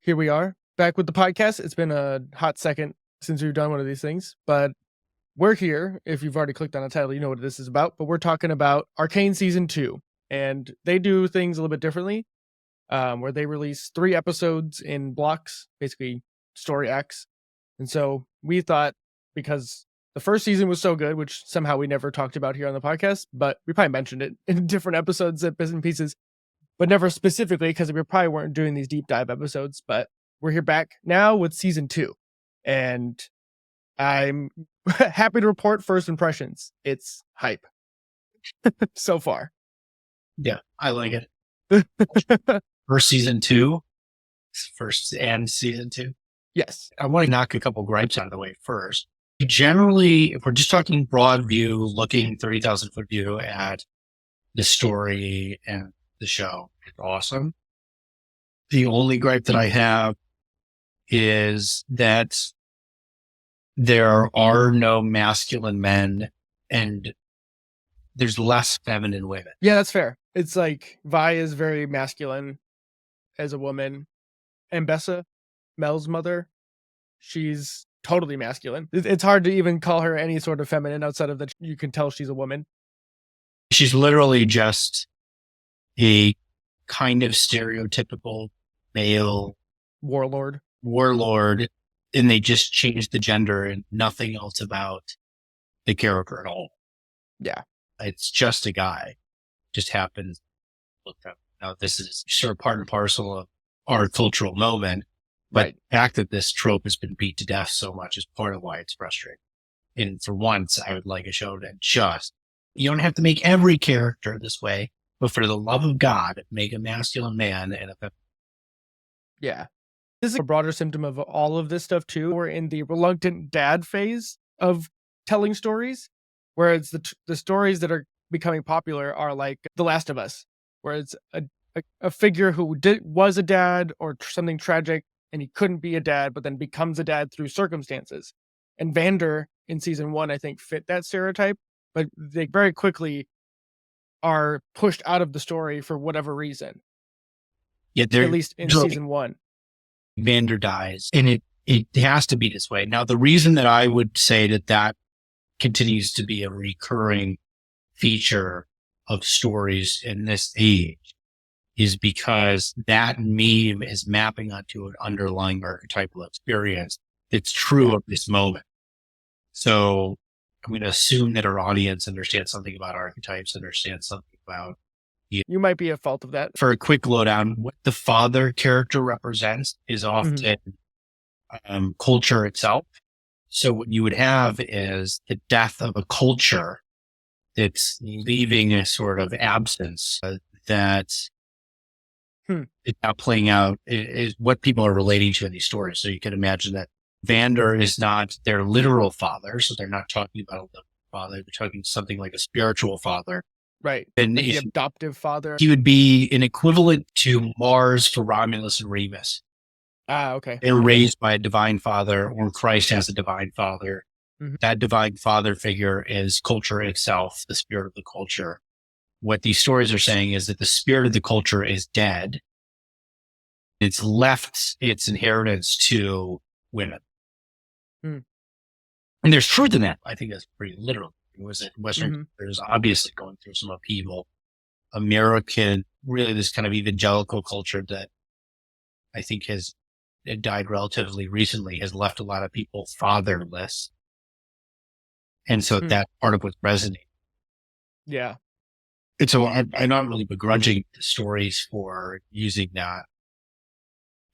Here we are, back with the podcast. It's been a hot second since we've done one of these things, but we're here. If you've already clicked on the title, you know what this is about, but we're talking about Arcane Season 2, and they do things a little bit differently, where they release 3 episodes in blocks, basically story acts. And so we thought, because the first season was so good, which somehow we never talked about here on the podcast, but we probably mentioned it in different episodes at bits and pieces, but never specifically because we probably weren't doing these deep dive episodes. But we're here back now with season 2, and I'm happy to report first impressions. It's hype so far. Yeah, I like it. First season 2, first and season 2. Yes. I want to knock a couple gripes out of the way first. Generally, if we're just talking broad view, looking 30,000 foot view at the story and the show, it's awesome. The only gripe that I have is that there are no masculine men and there's less feminine women. Yeah, that's fair. It's like Vi is very masculine as a woman. Ambessa, Mel's mother, she's totally masculine. It's hard to even call her any sort of feminine outside of that. You can tell she's a woman. She's literally just a kind of stereotypical male warlord, and they just changed the gender and nothing else about the character at all. Yeah. It's just a guy. Just happens. Look up. Now, this is sort of part and parcel of our cultural moment, but right. The fact that this trope has been beat to death so much is part of why it's frustrating. And for once, I would like a show that you don't have to make every character this way, but for the love of God, make a masculine man and a yeah. This is a broader symptom of all of this stuff too. We're in the reluctant dad phase of telling stories, where it's the stories that are becoming popular are like The Last of Us, where it's a figure who was a dad or something tragic, and he couldn't be a dad, but then becomes a dad through circumstances. And Vander in season 1, I think, fit that stereotype, but they very quickly are pushed out of the story for whatever reason. Yeah, at least in season 1. Vander dies, and it has to be this way. Now, the reason that I would say that continues to be a recurring feature of stories in this age is because that meme is mapping onto an underlying archetypal experience that's true of this moment. So I'm going to assume that our audience understands something about archetypes, understands something about you might be at fault of that. For a quick lowdown, what the father character represents is often culture itself. So what you would have is the death of a culture that's leaving a sort of absence that is now playing out is what people are relating to in these stories. So you can imagine that Vander is not their literal father. So they're not talking about a literal father. They're talking something like a spiritual father. Right. And the adoptive father. He would be an equivalent to Mars for Romulus and Remus. Ah, okay. They're raised by a divine father, or Christ has a divine father. Mm-hmm. That divine father figure is culture itself, the spirit of the culture. What these stories are saying is that the spirit of the culture is dead. It's left its inheritance to women. And there's truth in that. I think that's pretty literal. It was in Western cultures obviously going through some upheaval. American, really this kind of evangelical culture that I think has died relatively recently has left a lot of people fatherless. And so that's part of what's resonating. Yeah. And so I'm not really begrudging the stories for using that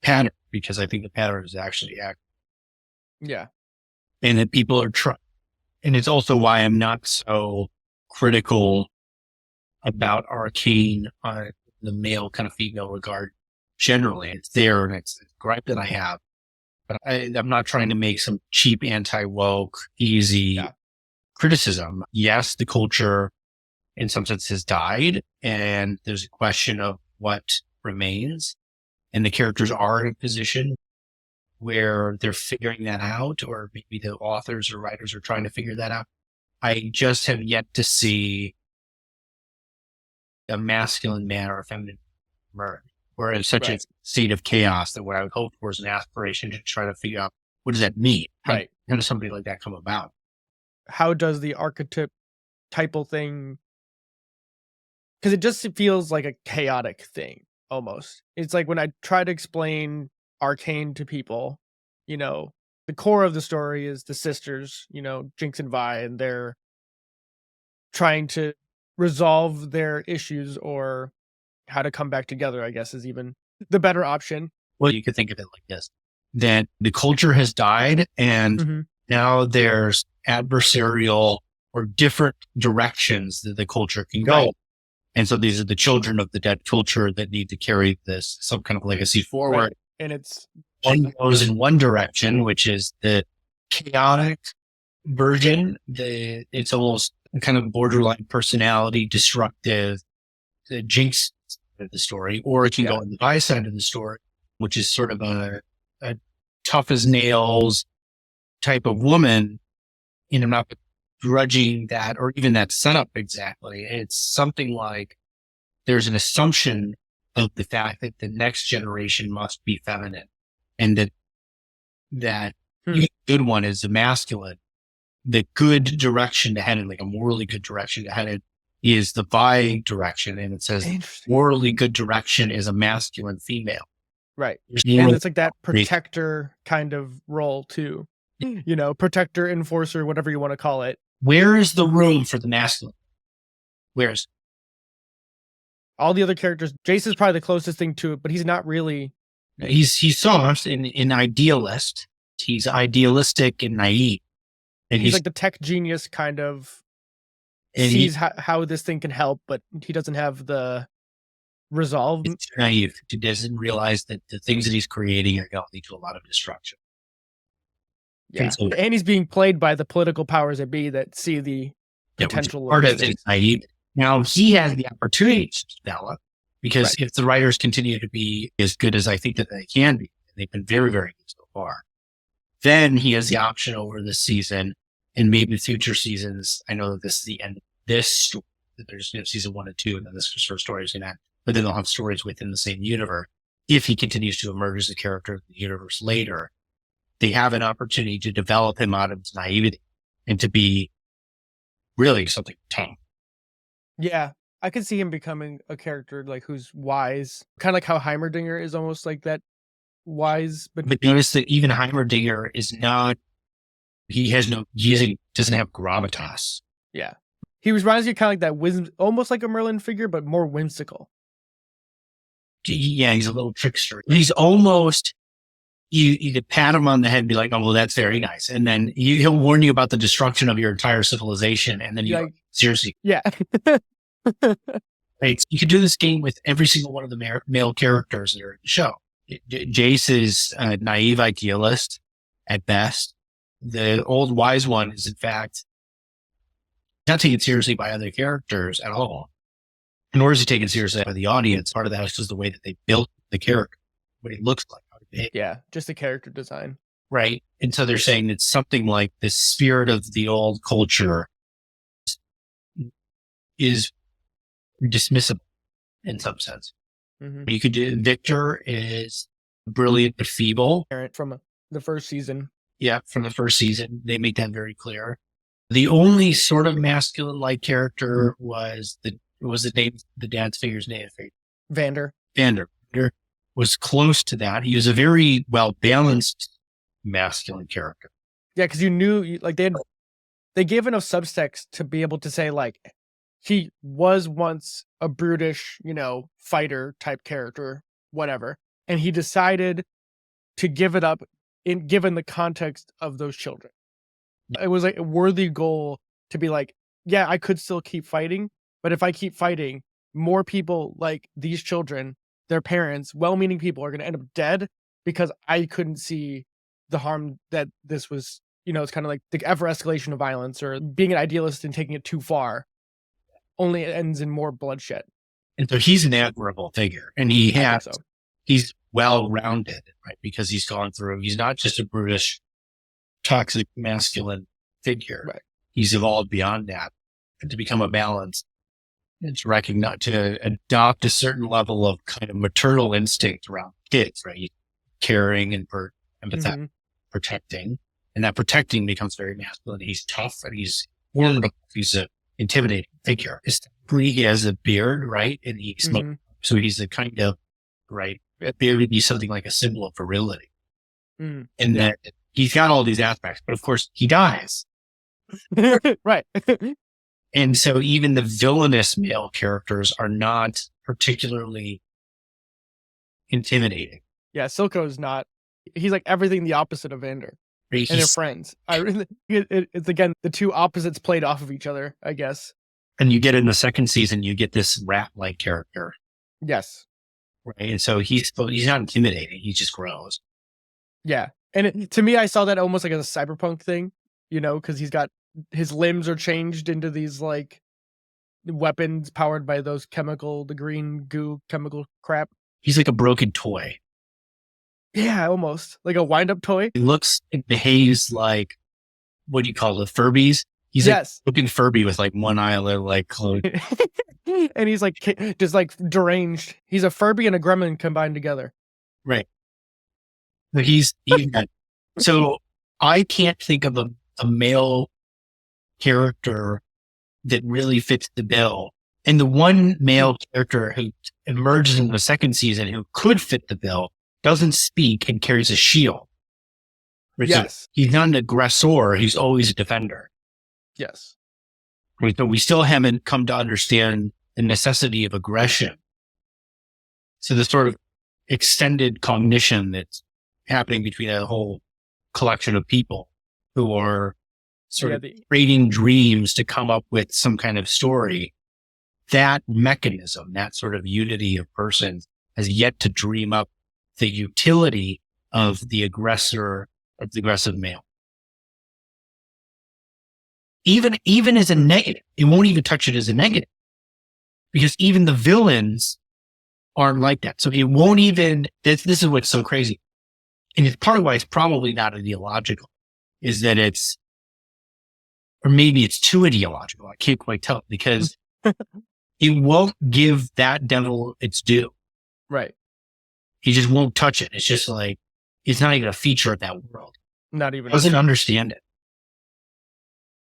pattern, because I think the pattern is actually accurate. Yeah. And that people are trying. And it's also why I'm not so critical about Arcane on the male kind of female regard. Generally, it's there and it's a gripe that I have. But I'm not trying to make some cheap anti-woke, easy criticism. Yes, the culture in some sense has died, and there's a question of what remains. And the characters are in a position where they're figuring that out, or maybe the authors or writers are trying to figure that out. I just have yet to see a masculine man or a feminine we're in such a state of chaos that what I would hope for is an aspiration to try to figure out what does that mean? How does somebody like that come about? How does the archetypal thing, because it just feels like a chaotic thing almost. It's like when I try to explain Arcane to people, the core of the story is the sisters, Jinx and Vi, and they're trying to resolve their issues, or how to come back together, I guess, is even the better option. Well, you could think of it like this, that the culture has died and now there's adversarial or different directions that the culture can go. Right. And so these are the children of the dead culture that need to carry this, some kind of legacy forward. Right. And it's one goes in one direction, which is the chaotic version. It's almost kind of borderline personality, destructive, the Jinx of the story, or it can go on the Vi side of the story, which is sort of a tough as nails type of woman. I'm not grudging that or even that setup exactly. It's something like there's an assumption of the fact that the next generation must be feminine, and that the good one is the masculine. The good direction to head in, like a morally good direction to head in, is the Vi direction. And it says morally good direction is a masculine female. Right. And it's like that protector kind of role too. Protector, enforcer, whatever you want to call it. Where is the room for the masculine? Where's all the other characters? Jayce is probably the closest thing to it, but he's not really. He's soft and idealist. He's idealistic and naive. And he's like the tech genius kind of sees how this thing can help, but he doesn't have the resolve. It's naive. He doesn't realize that the things that he's creating are going to lead to a lot of destruction. Yeah. And he's being played by the political powers that be that see the potential. Part of it is naive. Now he has the opportunity to develop, because if the writers continue to be as good as I think that they can be, and they've been very, very good so far, then he has the option over this season and maybe future seasons. I know that this is the end of this story, that there's season 1 and 2, and then this first story is going to end, but then they'll have stories within the same universe. If he continues to emerge as a character of the universe later, they have an opportunity to develop him out of his naivety and to be really something tough. Yeah. I could see him becoming a character like who's wise, kind of like how Heimerdinger is almost like that wise. But notice that even Heimerdinger is not, he doesn't have gravitas. Yeah. He reminds you kind of like that almost like a Merlin figure, but more whimsical. Yeah, he's a little trickster. He's almost, you could pat him on the head and be like, oh, well, that's very nice. And then he'll warn you about the destruction of your entire civilization. And then you seriously. Yeah. Right. You could do this game with every single one of the male characters that are in the show. Jayce is a naive idealist at best. The old wise one is, in fact, not taken seriously by other characters at all, nor is he taken seriously by the audience. Part of that is just the way that they built the character, what he looks like. Yeah, just the character design. Right. And so they're saying it's something like the spirit of the old culture is dismissible in some sense. You could do Victor is brilliant but feeble. From the first season. Yeah, from the first season. They make that very clear. The only sort of masculine-like character was the dad's figure's name? Vander. Vander was close to that. He was a very well-balanced masculine character. Yeah, because you knew, like, they gave enough subtext to be able to say, like, he was once a brutish, fighter type character, whatever. And he decided to give it up given the context of those children. It was like a worthy goal to be like, yeah, I could still keep fighting, but if I keep fighting, more people like these children, their parents, well-meaning people, are going to end up dead because I couldn't see the harm that this was. It's kind of like the ever escalation of violence, or being an idealist and taking it too far only ends in more bloodshed. And so he's an admirable figure, and he's well-rounded, right? Because he's not just a brutish, toxic, masculine figure. Right. He's evolved beyond that to become a balanced It's recognized to adopt a certain level of kind of maternal instinct around kids, right? Caring and empathetic, protecting. And that protecting becomes very masculine. He's tough and he's formidable. He's an intimidating figure. He has a beard, right? And he smokes. So he's a kind of, right? A beard would be something like a symbol of virility. And that he's got all these aspects, but of course he dies. Right. And so even the villainous male characters are not particularly intimidating. Yeah, Silco's not. He's like everything the opposite of Vander. And they're friends. It's again, the two opposites played off of each other, I guess. And you get in the second season, you get this rat-like character. Yes. Right. And so he's not intimidating. He just grows. Yeah. And to me, I saw that almost like as a cyberpunk thing, because his limbs are changed into these like weapons powered by those the green goo chemical crap. He's like a broken toy. Yeah, almost like a wind-up toy. He looks and behaves like, what do you call it, Furbies? He's like looking Furby with like one eyelid, like closed. And he's like just like deranged. He's a Furby and a Gremlin combined together. Right. So I can't think of a male character that really fits the bill. And the one male character who emerges in the second season who could fit the bill doesn't speak and carries a shield. Yes. So he's not an aggressor. He's always a defender. Yes. But we still haven't come to understand the necessity of aggression. So the sort of extended cognition that's happening between a whole collection of people who are sort of creating dreams to come up with some kind of story. That mechanism, that sort of unity of persons has yet to dream up the utility of the aggressive male. Even as a negative, it won't even touch it as a negative because even the villains aren't like that. So it won't even, this is what's so crazy. And it's part of why it's probably not ideological is that or maybe it's too ideological. I can't quite tell because it won't give that devil its due. Right. He just won't touch it. It's just like, it's not even a feature of that world. Not even. Doesn't understand it.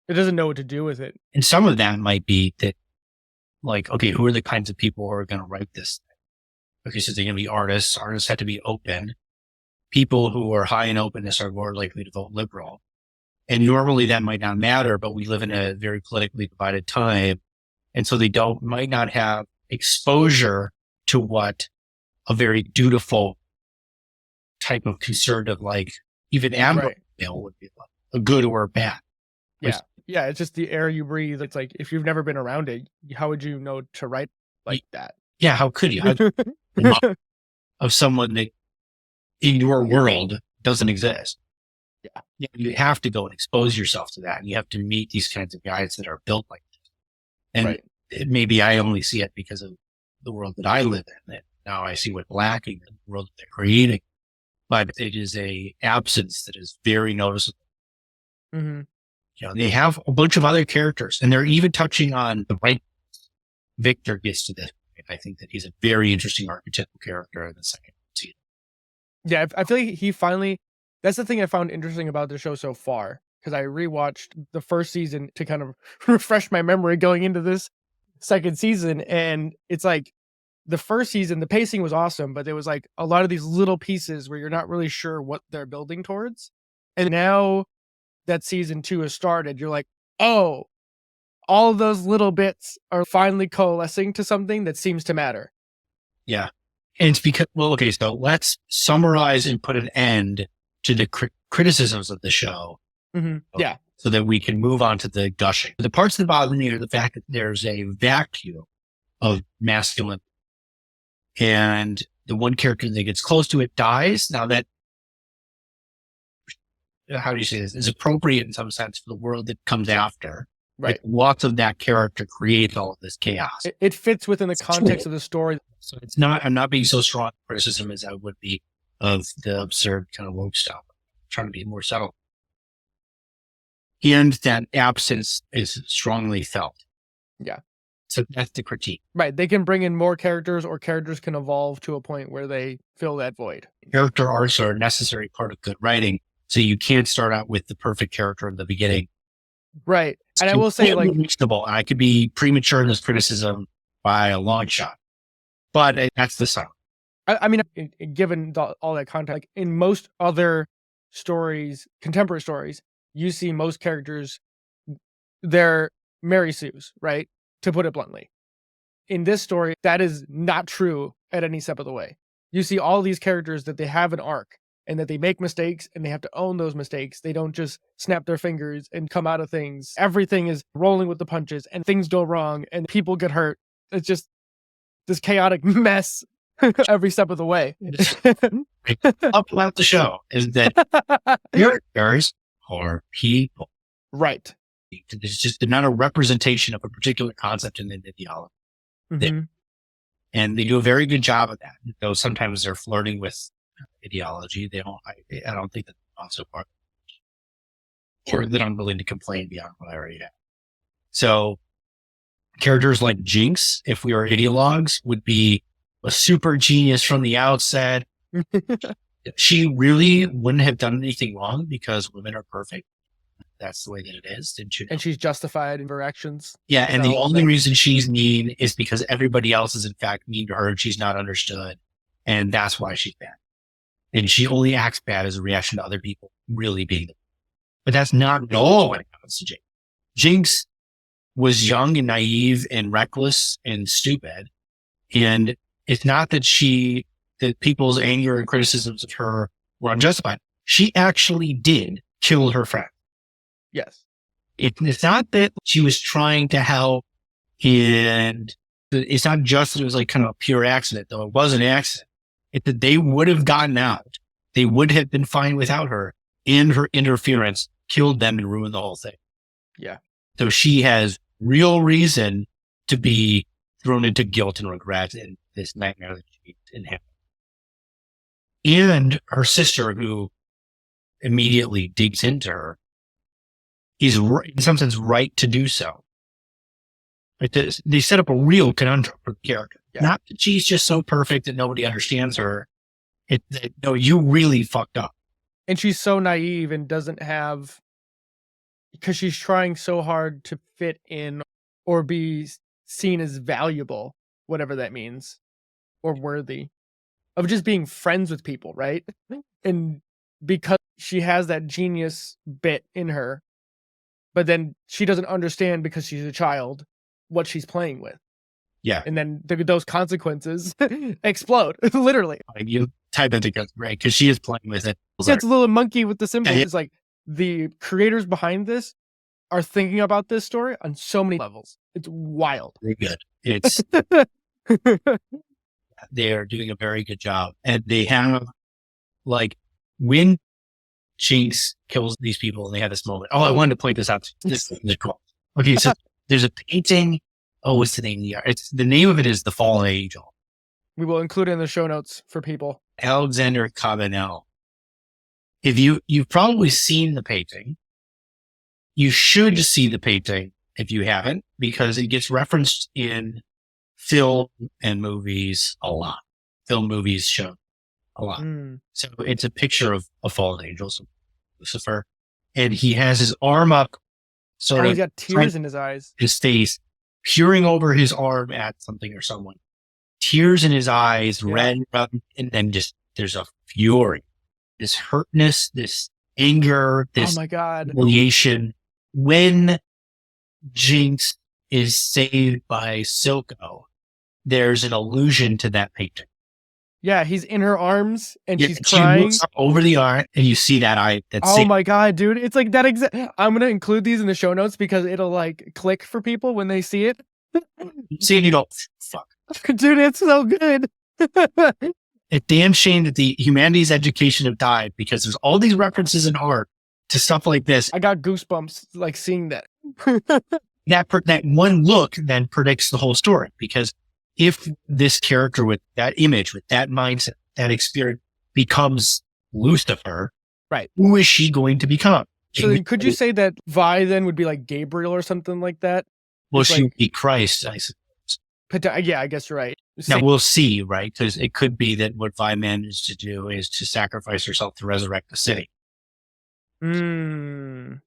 It doesn't know what to do with it. And some of that might be that, like, okay, who are the kinds of people who are going to write this? Okay, so they're going to be artists. Artists have to be open. People who are high in openness are more likely to vote liberal. And normally that might not matter, but we live in a very politically divided time. And so they might not have exposure to what a very dutiful type of conservative, like even admiral would be like, a good or a bad. Yeah. Yeah. It's just the air you breathe. It's like, if you've never been around it, how would you know to write like that? Yeah. How could you? Of someone that in your world doesn't exist. Yeah. You have to go and expose yourself to that. And you have to meet these kinds of guys that are built like this. And maybe I only see it because of the world that I live in. And now I see what's lacking in the world that they're creating. But it is a absence that is very noticeable. They have a bunch of other characters and they're even touching on the right. Victor gets to this. I think that he's a very interesting archetypal character in the second season. Yeah, I feel like he finally, that's the thing I found interesting about the show so far, because I rewatched the first season to kind of refresh my memory going into this second season. And it's like the first season, the pacing was awesome, but there was like a lot of these little pieces where you're not really sure what they're building towards. And now that season 2 has started, you're like, oh, all of those little bits are finally coalescing to something that seems to matter. Yeah. And it's because, well, okay, so let's summarize and put an end to the criticisms of the show. Yeah. So that we can move on to the gushing. The parts that bother me are the fact that there's a vacuum of masculinity. And the one character that gets close to it dies. Now that, how do you say this, is appropriate in some sense for the world that comes after. Right. Like, lots of that character creates all of this chaos. It fits within the context of the story. So it's not, I'm not being so strong in criticism as I would be of the absurd kind of woke stuff. I'm trying to be more subtle. And that absence is strongly felt. Yeah. So that's the critique. Right. They can bring in more characters, or characters can evolve to a point where they fill that void. Character arcs are a necessary part of good writing. So you can't start out with the perfect character in the beginning. Right. And I will say, like, reasonable. I could be premature in this criticism by a long shot, but that's the song. I mean, given all that content, like in most other stories, contemporary stories, you see most characters, they're Mary Sue's, right? To put it bluntly. In this story, that is not true at any step of the way. You see all these characters that they have an arc, and that they make mistakes and they have to own those mistakes. They don't just snap their fingers and come out of things. Everything is rolling with the punches, and things go wrong and people get hurt. It's just this chaotic mess every step of the way. Up about the show is that characters are people. Right. It's just not a representation of a particular concept in an ideology. Mm-hmm. And they do a very good job of that. Though sometimes they're flirting with ideology. They don't, I don't think that also part, or that I'm willing to complain beyond what I already have. So characters like Jinx, if we were ideologues, would be a super genius from the outset. She really wouldn't have done anything wrong because women are perfect. That's the way that it is. And she's justified in her actions. Yeah. And the only reason she's mean is because everybody else is in fact mean to her and she's not understood. And that's why she's bad. And she only acts bad as a reaction to other people really being them. But that's not at all what happens to Jinx. Jinx was young and naive and reckless and stupid. And it's not that that people's anger and criticisms of her were unjustified. She actually did kill her friend. Yes. It's not that she was trying to help, and it's not just that it was like kind of a pure accident, though it was an accident. It's that they would have gotten out. They would have been fine without her, and her interference killed them and ruined the whole thing. Yeah. So she has real reason to be thrown into guilt and regret in this nightmare that she's inherited. And her sister, who immediately digs into her, is in some sense right to do so. They set up a real conundrum for the character. Yeah. Not that she's just so perfect that nobody understands her. No, you really fucked up. And she's so naive and doesn't have, because she's trying so hard to fit in or be seen as valuable, whatever that means, or worthy of just being friends with people, right? And because she has that genius bit in her, but then she doesn't understand because she's a child what she's playing with. Yeah. And then those consequences explode, literally. You type it together, right? Because she is playing with it. Yeah, it's a little monkey with the symbols. Yeah. It's like the creators behind this are thinking about this story on so many levels. It's wild. Very good. It's they are doing a very good job. And they have, like, when Jinx kills these people and they have this moment. Oh, I wanted to point this out. This is cool. Okay, so there's a painting. Oh, what's the name of the art? The name of it is The Fallen Angel. We will include it in the show notes for people. Alexander Carbonite. If you've probably seen the painting, you should see the painting if you haven't, because it gets referenced in film and movies a lot. Film movies show a lot. So it's a picture of a fallen angel, so Lucifer, and he has his arm up, sort of. He's got tears in his eyes. His face peering over his arm at something or someone. Tears in his eyes, red, and then just there's a fury, this hurtness, this anger, this humiliation. When Jinx is saved by Silco, there's an allusion to that painting. Yeah, he's in her arms and she's crying. She looks up over the art and you see that eye. My God, dude. It's like that exact. I'm going to include these in the show notes because it'll like click for people when they see it. You see it, you go, fuck. Dude, it's so good. It's damn shame that the humanities education have died because there's all these references in art to stuff like this. I got goosebumps like seeing that. That one look then predicts the whole story, because if this character with that image, with that mindset, that experience becomes Lucifer, right? Who is she going to become? So then could you say that Vi then would be like Gabriel or something like that? Well, she would be Christ, I suppose. Yeah, I guess you're right. Now we'll see, right? Because it could be that what Vi managed to do is to sacrifice herself to resurrect the city. Right.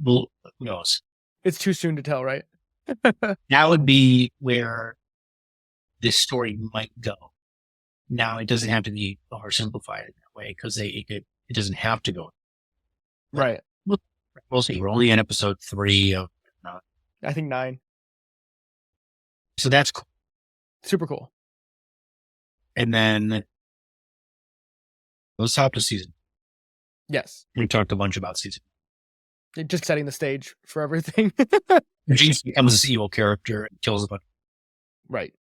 Who knows? It's too soon to tell, right? That would be where this story might go. Now it doesn't have to be oversimplified in that way because it doesn't have to go. Right. We'll see. We're only in episode 3 of I think 9. So that's cool. Super cool. And then let's hop to season. Yes. We talked a bunch about season. Just setting the stage for everything. Jinx becomes this evil character and kills a bunch. Right.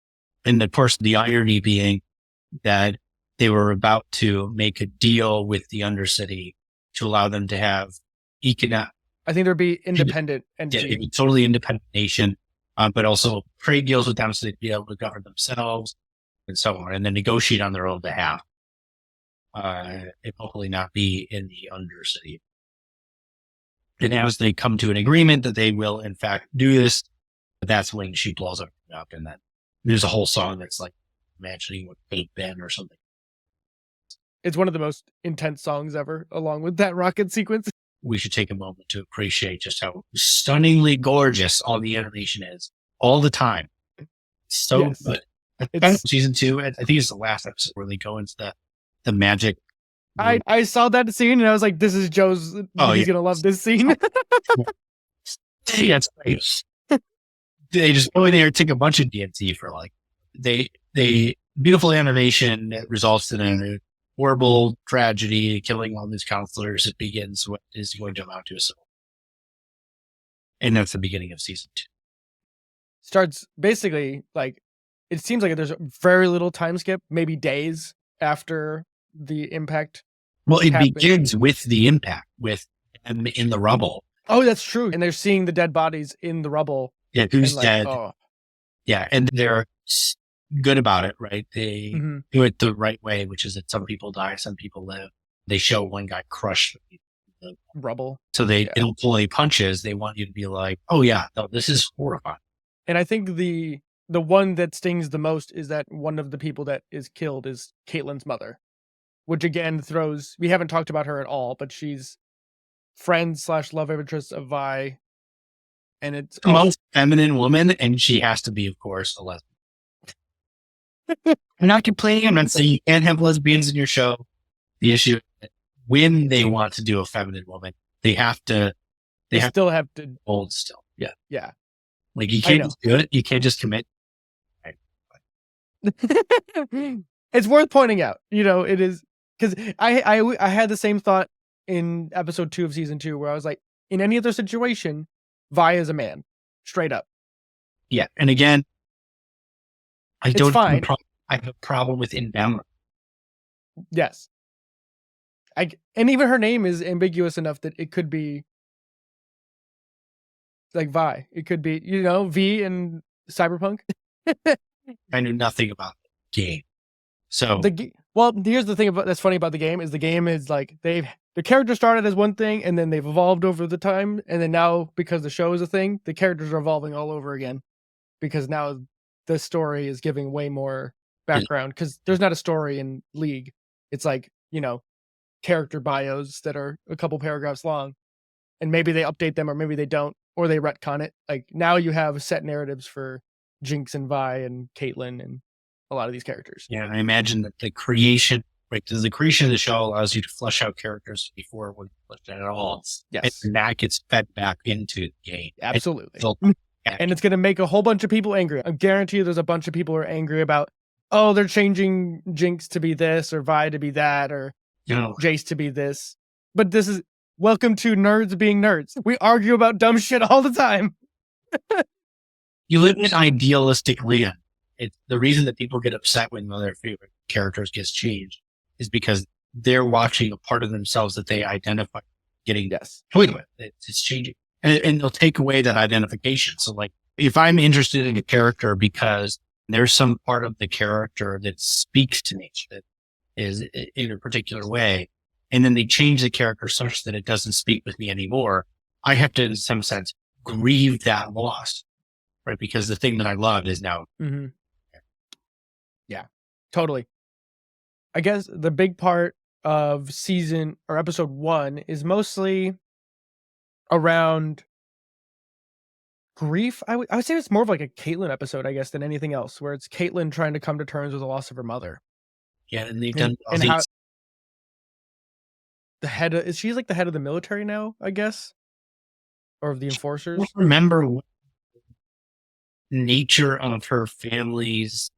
And of course, the irony being that they were about to make a deal with the Undercity to allow them to have economic. I think there'd be independent entity. Yeah, totally independent nation, but also trade deals with them so they'd be able to govern themselves and so on, and then negotiate on their own behalf. And hopefully not be in the Undercity. And as they come to an agreement that they will, in fact, do this, that's when she blows up. And then there's a whole song that's like imagining what Fate Ben or something. It's one of the most intense songs ever, along with that rocket sequence. We should take a moment to appreciate just how stunningly gorgeous all the animation is all the time. So good. It's season 2. I think it's the last episode where they go into the magic. I saw that scene and I was like, this is Joe's. He's going to love this scene. That's great. They just go in there and take a bunch of DMT for like, they beautiful animation that results in a horrible tragedy, killing all these counselors. It begins what is going to amount to a civil. And that's the beginning of season 2. Starts basically like, it seems like there's very little time skip, maybe days after the impact. Well, it begins with the impact, with them in the rubble. Oh, that's true. And they're seeing the dead bodies in the rubble. Yeah, who's dead? Oh. Yeah, and they're good about it, right? They do it the right way, which is that some people die, some people live. They show one guy crushed the rubble. So they don't pull any punches. They want you to be like, oh yeah, no, this is horrifying. And I think the one that stings the most is that one of the people that is killed is Caitlyn's mother, which again throws, we haven't talked about her at all, but she's friend/love interest of Vi. And it's the most feminine woman, and she has to be, of course, a lesbian. I'm not complaining. I'm not saying you can't have lesbians in your show. The issue is that when they want to do a feminine woman, they have to. They still have to hold still. Yeah, yeah. Like you can't just do it. You can't just commit. It's worth pointing out. It is because I had the same thought in episode 2 of season 2, where I was like, in any other situation, Vi is a man, straight up. Yeah, and again, I don't. Fine. I have a problem with inbound. Yes, and even her name is ambiguous enough that it could be like Vi. It could be V in Cyberpunk. I knew nothing about the game, so well, here's the thing that's funny about the game is like the character started as one thing and then they've evolved over the time, and then now because the show is a thing, the characters are evolving all over again because now the story is giving way more background because there's not a story in League. It's like character bios that are a couple paragraphs long, and maybe they update them or maybe they don't, or they retcon it. Like now you have set narratives for Jinx and Vi and Caitlyn and a lot of these characters. Yeah, I imagine that the creation of the show allows you to flesh out characters before we're fleshed out at all. Yes. And that gets fed back into the game. Absolutely. And it's going to make a whole bunch of people angry. I guarantee you there's a bunch of people who are angry about, oh, they're changing Jinx to be this or Vi to be that or Jayce to be this. But this is welcome to nerds being nerds. We argue about dumb shit all the time. You live in an idealistic land. It's the reason that people get upset when one of their favorite characters gets changed is because they're watching a part of themselves that they identify getting toyed with. It's changing. And they'll take away that identification. So like if I'm interested in a character because there's some part of the character that speaks to me, that is in a particular way, and then they change the character such that it doesn't speak with me anymore, I have to, in some sense, grieve that loss. right? Because the thing that I loved is now. Mm-hmm. Yeah, totally. I guess the big part of season or episode 1 is mostly around grief. I would say it's more of like a Caitlyn episode, I guess, than anything else, where it's Caitlyn trying to come to terms with the loss of her mother. Yeah, and they've done all and these. how the head is she's like the head of the military now, I guess, or of the enforcers. I don't remember what the nature of her family's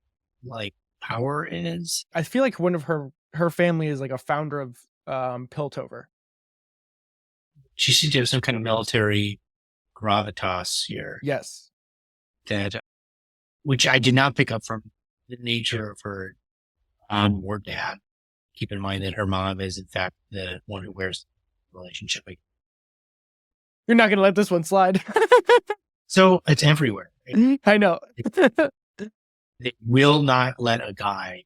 like power is. I feel like one of her family is like a founder of Piltover. She seems to have some kind of military gravitas here. Yes. That, which I did not pick up from the nature of her mom or dad. Keep in mind that her mom is, in fact, the one who wears the relationship. You're not going to let this one slide. So it's everywhere. Right? I know. They will not let a guy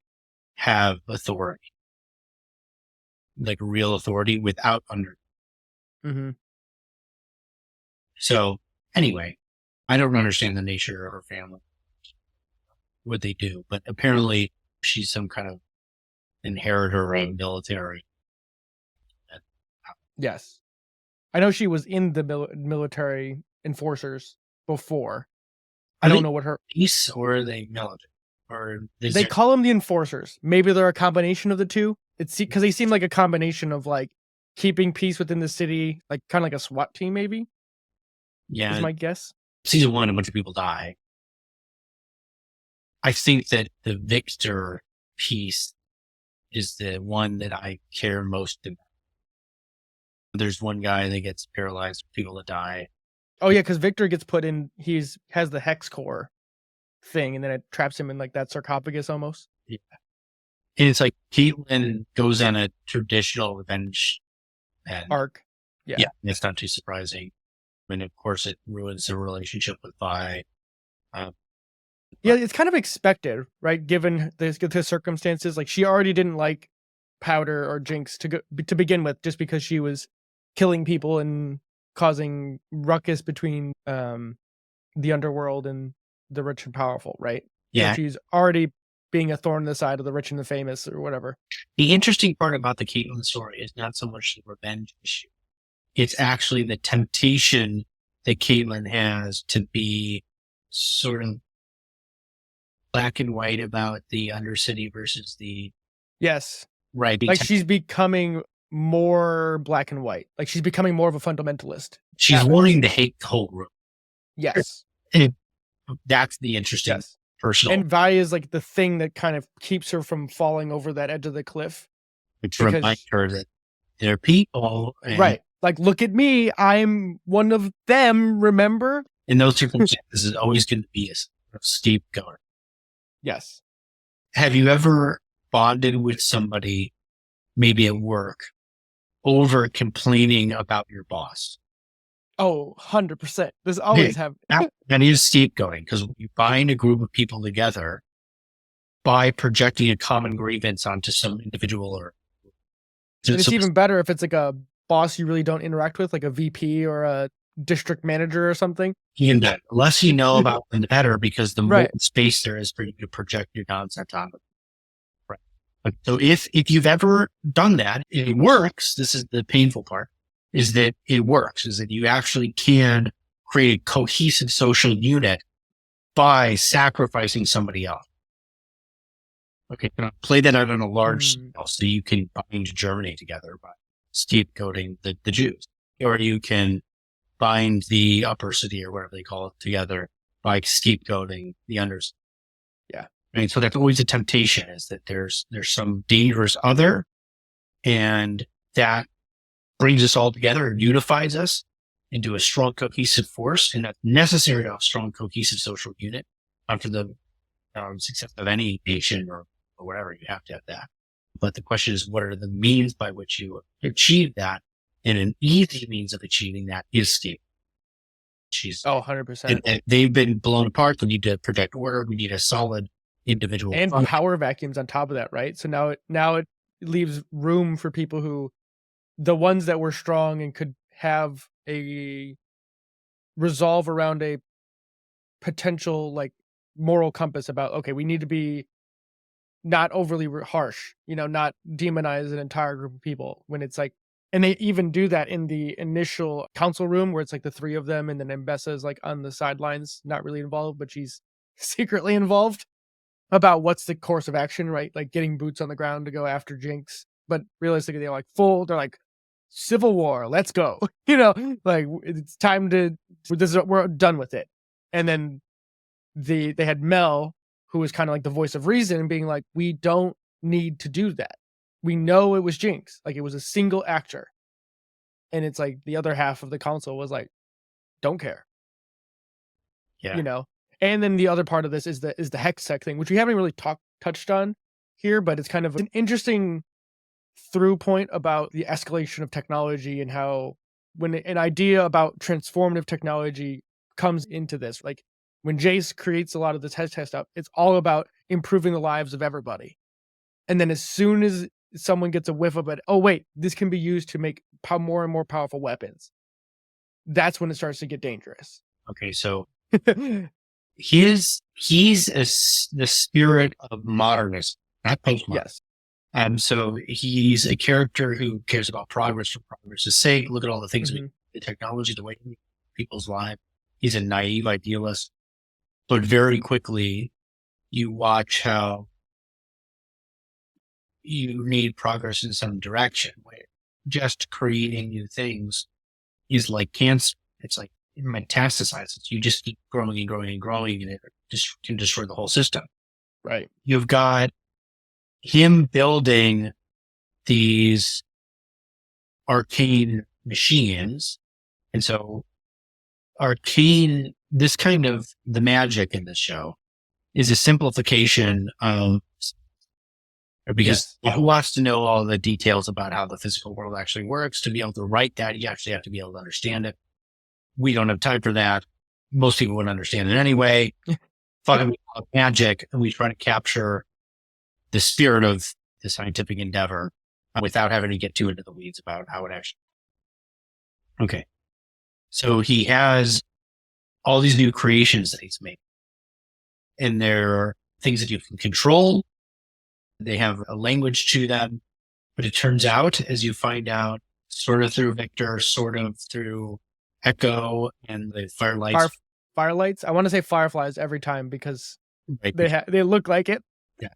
have authority, like real authority, without under. Mm-hmm. So anyway, I don't understand the nature of her family, what they do, but apparently she's some kind of inheritor of military. Yes. I know she was in the military enforcers before. I don't know what her police or are they military, or they call them the enforcers. Maybe they're a combination of the two. It's because they seem like a combination of like keeping peace within the city, like kind of like a SWAT team, maybe. Yeah, is my guess. Season 1, a bunch of people die. I think that the Victor piece is the one that I care most about. There's one guy that gets paralyzed, people that die. Oh yeah, because Victor gets put in. Has the Hex Core thing, and then it traps him in like that sarcophagus almost. Yeah, and it's like Caitlyn goes on a traditional revenge arc. Yeah, it's not too surprising. I mean, of course, it ruins the relationship with Vi. Yeah, it's kind of expected, right? Given the circumstances, like she already didn't like Powder or Jinx to begin with, just because she was killing people and causing ruckus between the underworld and the rich and powerful, right? Yeah, so she's already being a thorn in the side of the rich and the famous, or whatever. The interesting part about the Caitlyn story is not so much the revenge issue; it's actually the temptation that Caitlyn has to be sort of black and white about the Undercity versus the right. Like she's becoming more black and white. Like she's becoming more of a fundamentalist. She's wanting to hate the whole room. Yes, and that's the interesting personal. And Vi is like the thing that kind of keeps her from falling over that edge of the cliff. Which reminds her that they're people, right? Like, look at me, I'm one of them. Remember? In those circumstances, is always going to be a scapegoat. Yes. Have you ever bonded with somebody, maybe at work, over complaining about your boss? Oh, 100%. There's always have. That is scapegoating, because you bind a group of people together by projecting a common grievance onto some individual. And it's even better if it's like a boss you really don't interact with, like a VP or a district manager or something. And the less you know about them, the better, because the more space there is for you to project your concept on them. Right. So if you've ever done that, it works. This is the painful part, is that it works, is that you actually can create a cohesive social unit by sacrificing somebody else. Okay, play that out on a large scale, so you can bind Germany together by scapegoating the Jews, or you can bind the upper city or whatever they call it together by scapegoating the undercity. Yeah. I mean, so that's always a temptation, is that there's some dangerous other, and that brings us all together and unifies us into a strong, cohesive force, and that's necessary to have a strong, cohesive social unit. For the success of any nation or whatever, you have to have that. But the question is, what are the means by which you achieve that? And an easy means of achieving that is Steve. 100%. And they've been blown apart. We need to project order. We need a solid individual. And power vacuums on top of that, right? So now it leaves room for people who, the ones that were strong and could have a resolve around a potential like moral compass about, okay, we need to be not overly harsh, not demonize an entire group of people when it's like, and they even do that in the initial council room where it's like the three of them, and then Ambessa is like on the sidelines, not really involved, but she's secretly involved about what's the course of action, right? Like getting boots on the ground to go after Jinx, but realistically they're like civil war, let's go. Like it's time to, we're done with it. And then they had Mel, who was kind of like the voice of reason, being like, we don't need to do that. We know it was Jinx. Like it was a single actor. And it's like the other half of the council was like, don't care. Yeah. And then the other part of this is the hex tech thing, which we haven't really touched on here, but it's kind of an interesting through point about the escalation of technology and how when an idea about transformative technology comes into this, like when Jayce creates a lot of this hex tech stuff, it's all about improving the lives of everybody. And then as soon as someone gets a whiff of it, oh wait, this can be used to make more and more powerful weapons. That's when it starts to get dangerous. Okay, so he's the spirit of modernism, not postmodern. Yes. So he's a character who cares about progress for progress' sake. Look at all the things, the technology, the way people's lives. He's a naive idealist, but very quickly you watch how you need progress in some direction. Just creating new things is like cancer. It's like it metastasizes. You just keep growing and growing and growing, and it just can destroy the whole system. Right. You've got him building these arcane machines. And so arcane, this kind of the magic in this show is a simplification of, because who wants to know all the details about how the physical world actually works? To be able to write that, you actually have to be able to understand it. We don't have time for that. Most people wouldn't understand it anyway. Fucking magic. And we try to capture the spirit of the scientific endeavor without having to get too into the weeds about how it actually. Okay. So he has all these new creations that he's made, and they're things that you can control. They have a language to them, but it turns out, as you find out, sort of through Victor, sort of through Echo and the Firelights. Firelights? I want to say Fireflies every time because they look like it. Yeah.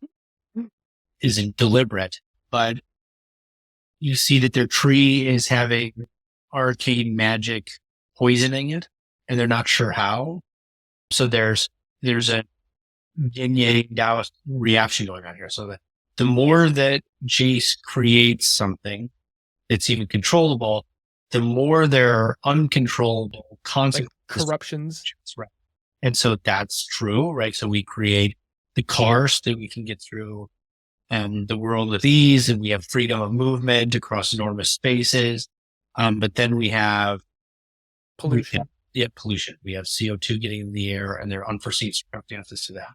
Isn't deliberate, but you see that their tree is having arcane magic poisoning it, and they're not sure how. So there's a yin-yang Taoist reaction going on here. So that the more that Jayce creates something that's even controllable, the more there are uncontrollable consequences. Like corruptions. Right. And so that's true, right? So we create the cars that we can get through the world with ease, and we have freedom of movement across enormous spaces. But then we have pollution. Pollution. We have CO2 getting in the air, and there are unforeseen circumstances to that.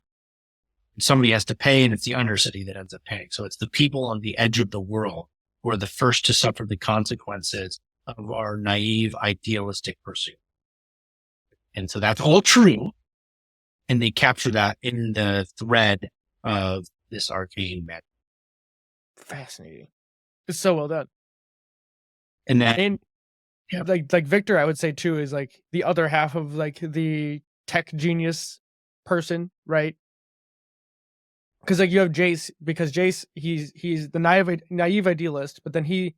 And somebody has to pay, and it's the Undercity that ends up paying. So it's the people on the edge of the world who are the first to suffer the consequences of our naive, idealistic pursuit. And so that's all true. And they capture that in the thread of this arcane magic. Fascinating. It's so well done. And that, like Victor, I would say too, is like the other half of like the tech genius person, right? Because like you have Jayce, because Jayce, he's the naive idealist, but then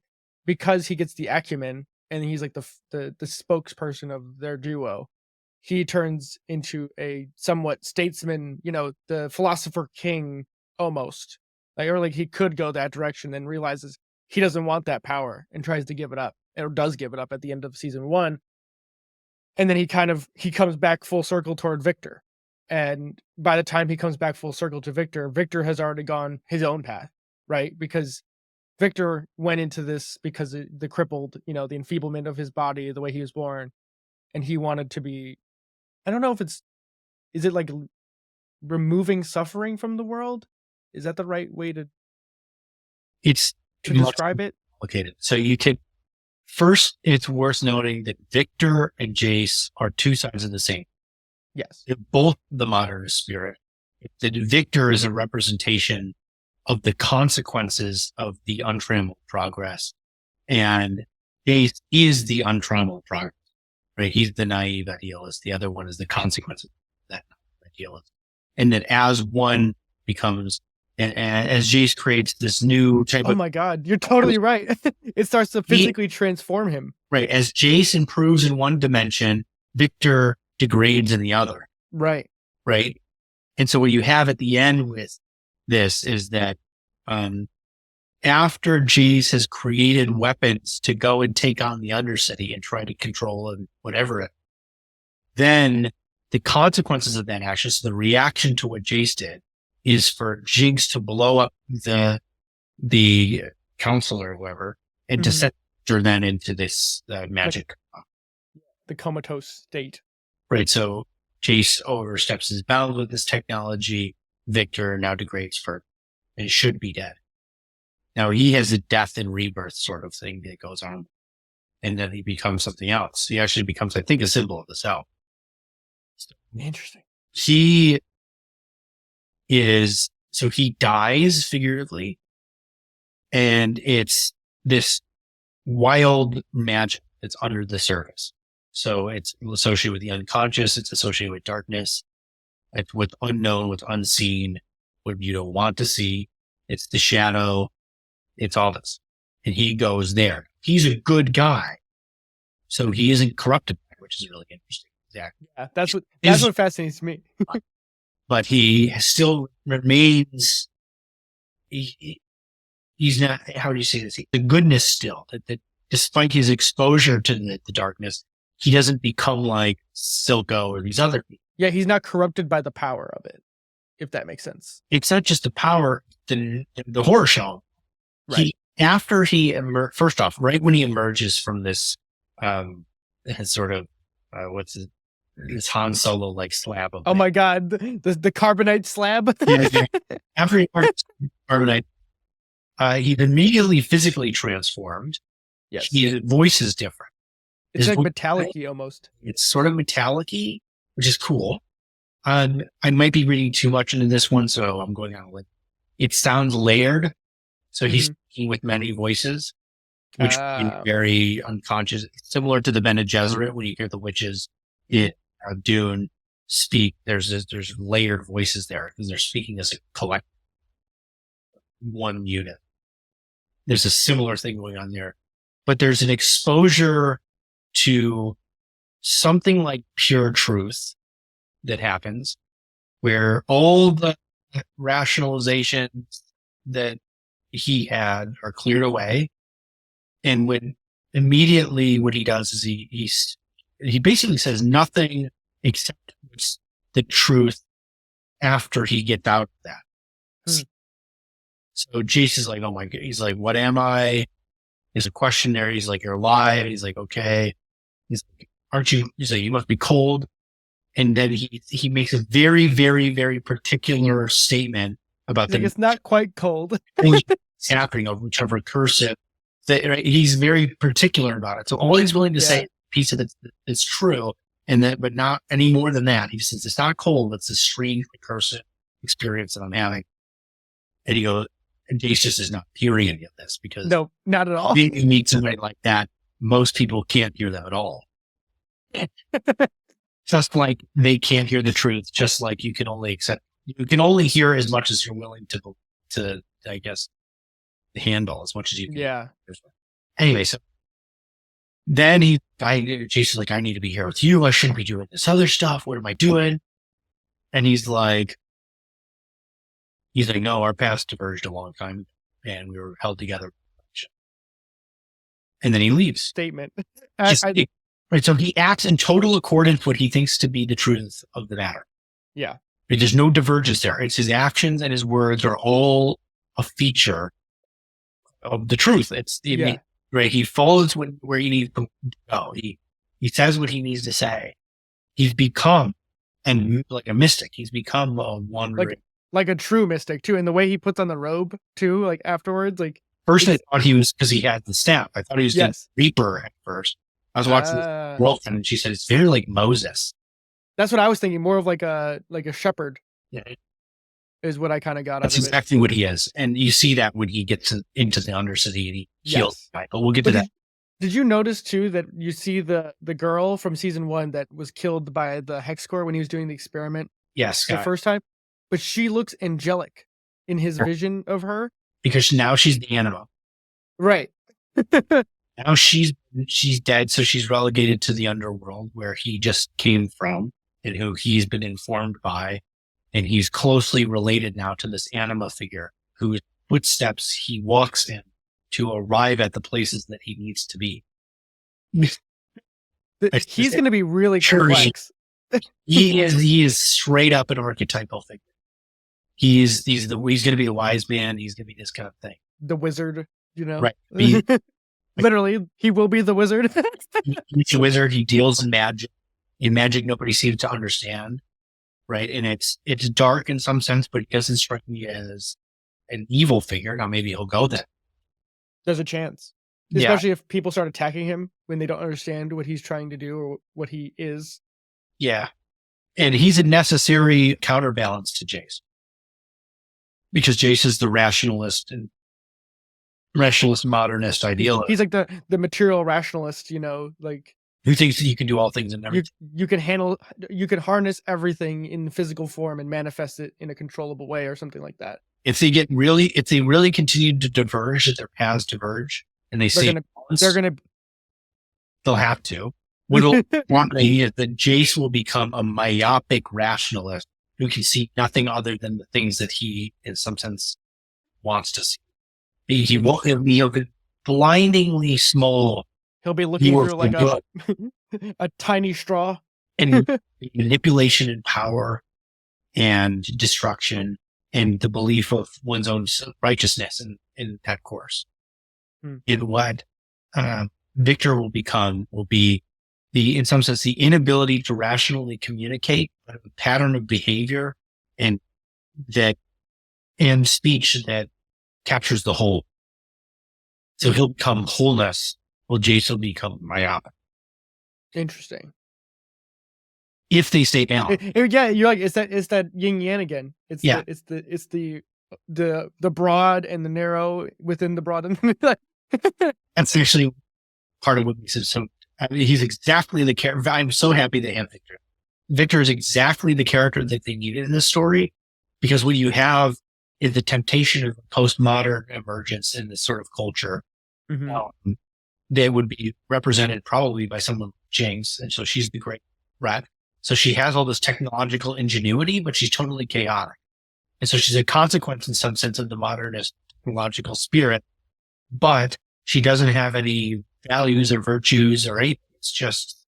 because he gets the acumen and he's like the spokesperson of their duo, he turns into a somewhat statesman, the philosopher king almost. Or like he could go that direction and realizes he doesn't want that power and tries to give it up, or does give it up at the end of season 1. And then he comes back full circle toward Victor. And by the time he comes back full circle to Victor, Victor has already gone his own path, right? Because Victor went into this because of the crippled, the enfeeblement of his body, the way he was born. And he wanted to be, I don't know if is it like removing suffering from the world? Is that the right way to describe it? Complicated. So you could, first, it's worth noting that Victor and Jayce are two sides of the same. Yes. Both the modernist spirit. The victor is a representation of the consequences of the untrammeled progress. And Jayce is the untrammeled progress, right? He's the naive idealist. The other one is the consequences of that idealist. And that as one becomes, and as Jayce creates this new type of... Oh my God, you're totally right. It starts to physically transform him. Right. As Jayce improves in one dimension, Victor degrades in the other. Right. Right. And so what you have at the end with this is that after Jayce has created weapons to go and take on the Undercity and try to control and whatever, then the consequences of that action, so the reaction to what Jayce did, is for Jinx to blow up the counselor or whoever and to set her then into this magic. The comatose state. Right. So Jayce oversteps his bounds with this technology. Victor now degrades for and should be dead. Now he has a death and rebirth sort of thing that goes on. And then he becomes something else. He actually becomes, I think, a symbol of the self. Interesting. He dies figuratively. And it's this wild magic that's under the surface. So it's associated with the unconscious. It's associated with darkness. It's with unknown, with unseen, what you don't want to see. It's the shadow. It's all this. And he goes there. He's a good guy. So he isn't corrupted, which is really interesting. Exactly. Yeah, that's what fascinates me. But he still remains, he's not, how do you say this? The goodness still, that despite his exposure to the darkness, he doesn't become like Silco or these other people. Yeah, he's not corrupted by the power of it, if that makes sense. It's not just the power, the horror show. Right. First off, right when he emerges from this, sort of, this Han Solo like slab of my God, the carbonite slab. Yeah. After he emerges from carbonite, he's immediately physically transformed. Yes. His voice is different. It's like metallic-y almost. It's sort of metallic-y, which is cool. I might be reading too much into this one, so I'm going on with it. Sounds layered. So he's speaking with many voices, which is very unconscious, similar to the Bene Gesserit when you hear the witches in Dune speak. There's layered voices there because they're speaking as a collective, one unit. There's a similar thing going on there, but there's an exposure to something like pure truth that happens where all the rationalizations that he had are cleared away. And immediately what he does is he basically says nothing except the truth after he gets out of that. So Jayce is like, oh my God. He's like, what am I? There's a question there. He's like, you're alive. He's like, okay. He's like, aren't you? He's like, you must be cold. And then he makes a very, very, very particular statement about that. It's not quite cold. It's happening of whichever cursive. Right? He's very particular about it. So all he's willing to say is a piece of it that's true. And that, but not any more than that. He says, it's not cold. It's a strange recursive experience that I'm having. And he goes, and Jayce just is not hearing any of this because no, not at all. If you meet somebody like that, most people can't hear them at all. Just like they can't hear the truth, just like you can only hear as much as you're willing to, I guess, handle as much as you can. Yeah. Anyway, so then Jayce is like, I need to be here with you. I shouldn't be doing this other stuff. What am I doing? And he's like, no, our paths diverged a long time ago, and we were held together. And then he leaves. Statement. Right. So he acts in total accordance with what he thinks to be the truth of the matter. Yeah. There's no divergence there. It's his actions and his words are all a feature of the truth. Right. He follows where he needs to go. He says what he needs to say. He's become like a mystic. He's become a wandering. Like a true mystic too. And the way he puts on the robe too, like afterwards, like. First I thought he was, because he had the staff. I thought he was the Reaper at first. I was watching this girlfriend and she said, it's very like Moses. That's what I was thinking. More of like a shepherd. Yeah. Is what I kind of got That's out of it. exactly what he is. And you see that when he gets into the Undercity and he heals. Yes. But we'll get to that. Did you notice too that you see the girl from season 1 that was killed by the Hex Core when he was doing the experiment? Yes. The first time? But she looks angelic in his vision of her. Because now she's the Anima. Right. Now she's dead, so she's relegated to the underworld where he just came from and who he's been informed by. And he's closely related now to this Anima figure whose footsteps he walks in to arrive at the places that he needs to be. He's going to be really complex. He is straight up an archetypal figure. He's going to be a wise man. He's going to be this kind of thing. The wizard, Right. Literally, he will be the wizard. He's a wizard. He deals in magic. In magic, nobody seems to understand. Right. And it's dark in some sense, but it doesn't strike me as an evil figure. Now, maybe he'll go there. There's a chance. Especially if people start attacking him when they don't understand what he's trying to do or what he is. Yeah. And he's a necessary counterbalance to Jayce. Because Jayce is the rationalist modernist idealist. He's like the material rationalist, like who thinks that you can do all things and everything. You can harness everything in physical form and manifest it in a controllable way or something like that. If they really continue to diverge, if their paths diverge, and they'll have to. What'll want me is that Jayce will become a myopic rationalist who can see nothing other than the things that he, in some sense, wants to see. He'll be blindingly small. He'll be looking through like a tiny straw. And manipulation and power and destruction and the belief of one's own righteousness in that course. In what Victor will be in some sense, the inability to rationally communicate a pattern of behavior and speech that captures the whole. So he'll become wholeness, while Jayce will become myopic. Interesting. If they stay down. Yeah, you're like, it's that yin yang again. It's the broad and the narrow within the broad and That's actually part of what makes it so. I mean, he's exactly the character. I'm so happy they have Victor. Victor is exactly the character that they needed in this story, because what you have is the temptation of postmodern emergence in this sort of culture. Mm-hmm. That would be represented probably by someone like Jinx, and so she's the great rat. So she has all this technological ingenuity, but she's totally chaotic. And so she's a consequence in some sense of the modernist technological spirit, but she doesn't have any values or virtues or anything. It's just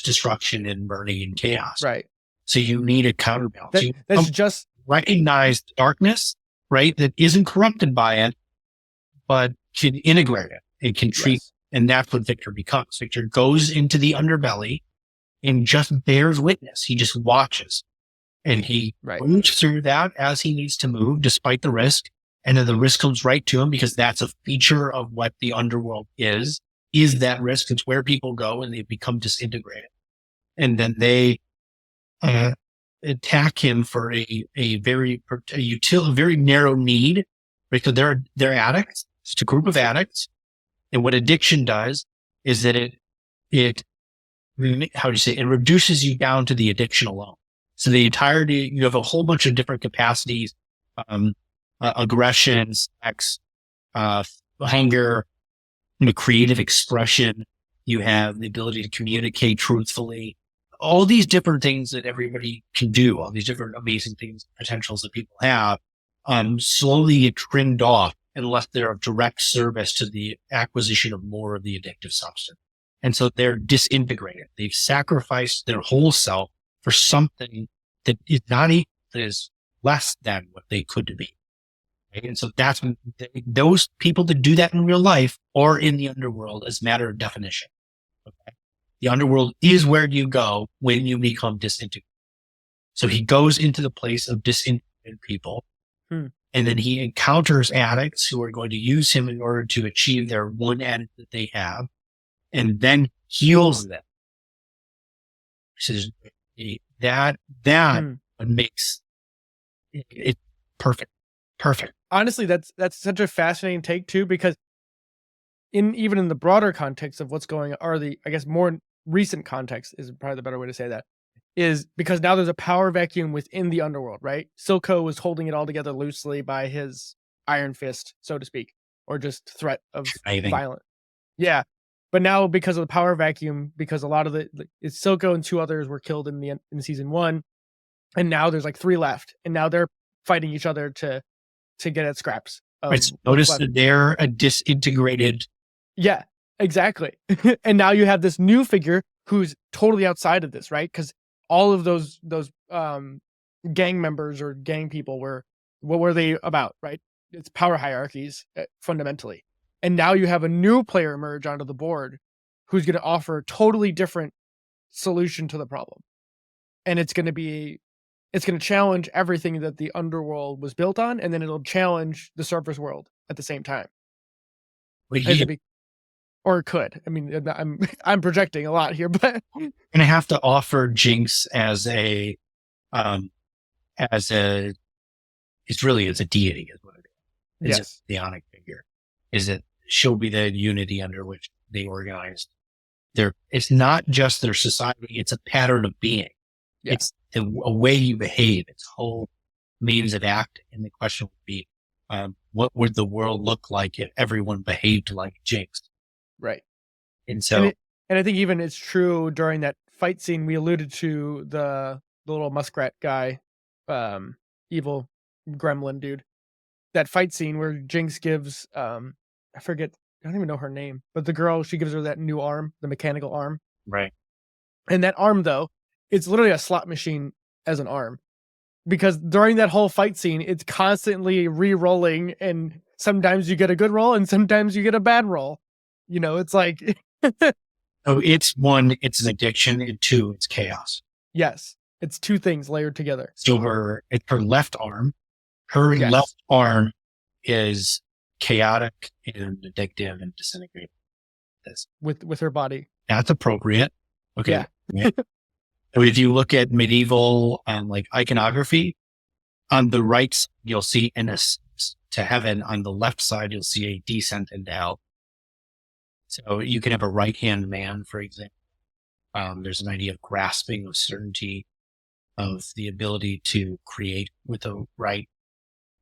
destruction and burning and chaos. Right. So you need a counterbalance. That's just recognize the darkness, right? That isn't corrupted by it, but can integrate it. It can treat, and that's what Victor becomes. Victor goes into the underbelly and just bears witness. He just watches, and he moves through that as he needs to move, despite the risk. And then the risk comes right to him, because that's a feature of what the underworld is that risk. It's where people go and they become disintegrated. And then they attack him for a very narrow need, because they're addicts. It's a group of addicts. And what addiction does is that it reduces you down to the addiction alone. So the entirety, you have a whole bunch of different capacities, aggression, sex, anger, creative expression. You have the ability to communicate truthfully. All these different things that everybody can do, all these different amazing things, potentials that people have, slowly get trimmed off unless they're of direct service to the acquisition of more of the addictive substance. And so they're disintegrated. They've sacrificed their whole self for something that is that is less than what they could be. Right? And so that's those people that do that in real life or in the underworld as a matter of definition. Okay? The underworld is where you go when you become disintegrated. So he goes into the place of disintegrated people. And then he encounters addicts who are going to use him in order to achieve their one end that they have, and then heals them. That makes it perfect. Honestly, that's such a fascinating take too, because even in the broader context of what's going on, or the, I guess, more recent context is probably the better way to say that, is because now there's a power vacuum within the underworld, right? Silco was holding it all together loosely by his iron fist, so to speak, or just threat of violence. Yeah. But now, because of the power vacuum, because a lot of it's Silco and two others were killed in season 1, and now there's like 3 left, and now they're fighting each other to get at scraps. Notice that they're a disintegrated. Yeah, exactly. And now you have this new figure who's totally outside of this, right? Because all of those gang members or gang people what were they about, right? It's power hierarchies fundamentally. And now you have a new player emerge onto the board who's going to offer a totally different solution to the problem. And it's going to challenge everything that the underworld was built on, and then it'll challenge the surface world at the same time. Or it could. I mean, I'm projecting a lot here, but gonna have to offer Jinx as a it's a deity, is what it is. It's a theonic figure. She'll be the unity under which they organized. It's not just their society; it's a pattern of being. Yeah. It's a way you behave. It's whole means of act. And the question would be, what would the world look like if everyone behaved like Jinx? Right. And so, and I think even it's true during that fight scene, we alluded to the little muskrat guy, evil gremlin dude. That fight scene where Jinx gives, I don't even know her name, but the girl, she gives her that new arm, the mechanical arm. Right. And that arm, though, it's literally a slot machine as an arm, because during that whole fight scene, it's constantly re-rolling, and sometimes you get a good roll and sometimes you get a bad roll. You know, it's like, it's one, it's an addiction, and 2, it's chaos. Yes. It's 2 things layered together. So it's her left arm. Her left arm is chaotic and addictive and disintegrating. With her body. That's appropriate. Okay. Yeah. So if you look at medieval like iconography, on the right, you'll see an ascent to heaven. On the left side, you'll see a descent into hell. So you can have a right-hand man, for example. There's an idea of grasping, of certainty, of the ability to create with the right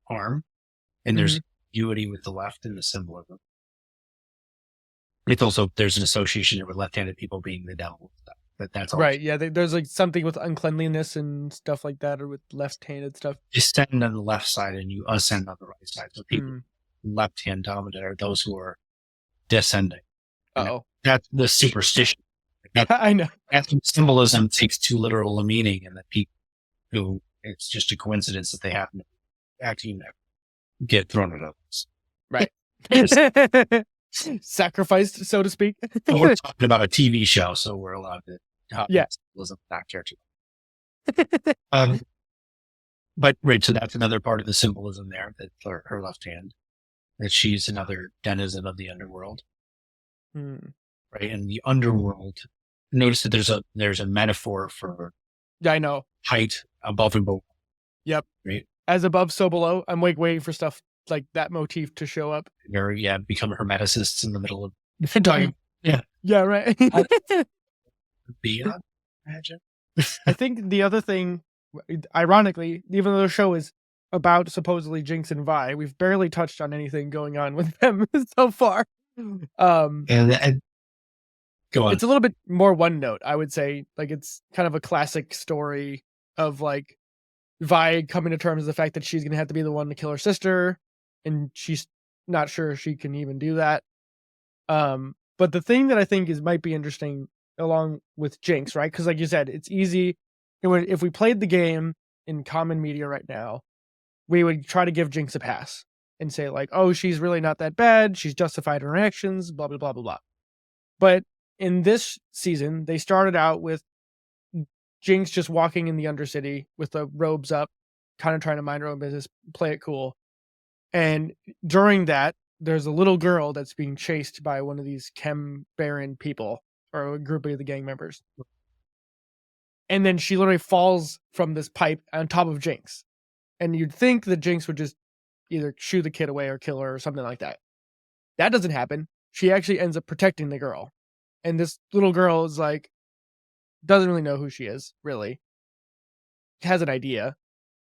arm. And there's unity with the left in the symbolism. It's also, there's an association there with left-handed people being the devil. But that's all. Right. Yeah. There's like something with uncleanliness and stuff like that, or with left-handed stuff. Descend on the left side and you ascend on the right side. So people left-hand dominant are those who are descending. That's the superstition. I know. Symbolism takes too literal a meaning, and that people who, it's just a coincidence that they happen to actually get thrown at others. Right. Sacrificed, so to speak. We're talking about a TV show, so we're allowed to talk about symbolism, not care too. But right, so that's another part of the symbolism there, that her left hand, that she's another denizen of the underworld. Right, and the underworld. Notice that there's a metaphor for I know, height above and below. Yep. Right. As above, so below. I'm waiting for stuff like that motif to show up. Become hermeticists in the middle of talking. Yeah, right. Beyond, imagine. I think the other thing, ironically, even though the show is about supposedly Jinx and Vi, we've barely touched on anything going on with them so far. And go on. It's a little bit more one note, I would say. Like, it's kind of a classic story of like Vi coming to terms with the fact that she's going to have to be the one to kill her sister, and she's not sure she can even do that. But the thing that I think might be interesting along with Jinx, right? Because like you said, it's easy. If we played the game in common media right now, we would try to give Jinx a pass and say like, oh, she's really not that bad. She's justified her actions, blah, blah, blah, blah, blah. But in this season, they started out with Jinx just walking in the Undercity with the robes up, kind of trying to mind her own business, play it cool. And during that, there's a little girl that's being chased by one of these Chem Baron people, or a group of the gang members. And then she literally falls from this pipe on top of Jinx. And you'd think that Jinx would just either shoo the kid away or kill her or something like that. That doesn't happen. She actually ends up protecting the girl. And this little girl is like, doesn't really know who she is, really. Has an idea.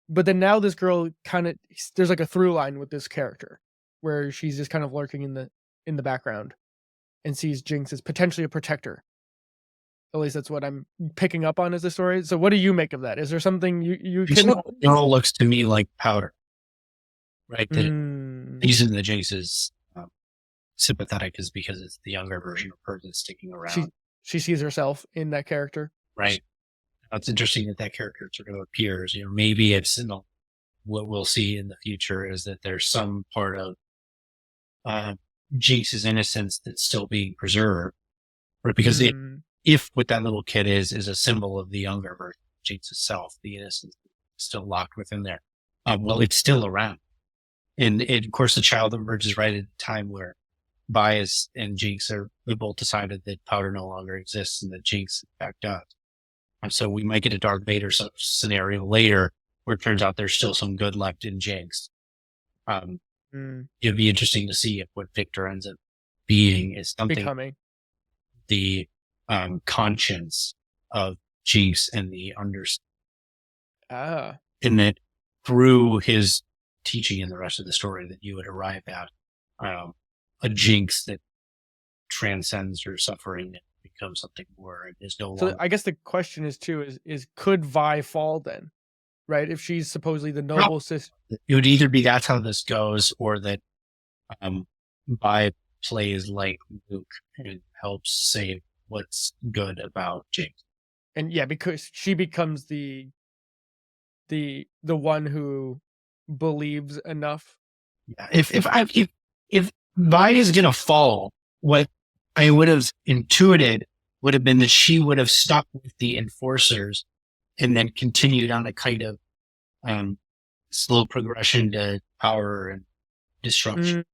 But then now this girl kind of, there's like a through line with this character where she's just kind of lurking in the background and sees Jinx as potentially a protector. At least that's what I'm picking up on as the story. So what do you make of that? Is there something you can... It all looks to me like powder, right? The reason the Jayce is sympathetic is because it's the younger version of her that's sticking around. She sees herself in that character. Right. It's interesting that character sort of appears. Maybe it's what we'll see in the future is that there's some part of Jinx's innocence that's still being preserved, right? Because if what that little kid is a symbol of the younger version of Jinx itself, the innocence is still locked within there. Well, it's still around, and of course the child emerges right at a time where Bias and Jinx they both decided that powder no longer exists and that Jinx in fact does. And so we might get a Darth Vader scenario later where it turns out there's still some good left in Jinx. It'd be interesting to see if what Victor ends up being is something becoming the conscience of Jinx and the Undercity. And that through his teaching in the rest of the story that you would arrive at a Jinx that transcends her suffering and becomes something more and is no longer. So I guess the question is too is could Vi fall then? Right? If she's supposedly the noble sister. It would either be that's how this goes, or that Vi plays like Luke and helps save what's good about Jinx. And yeah, because she becomes the one who believes enough. Yeah. If Vi is gonna fall, what I would have intuited would have been that she would have stuck with the enforcers and then continued on a kind of slow progression to power and destruction.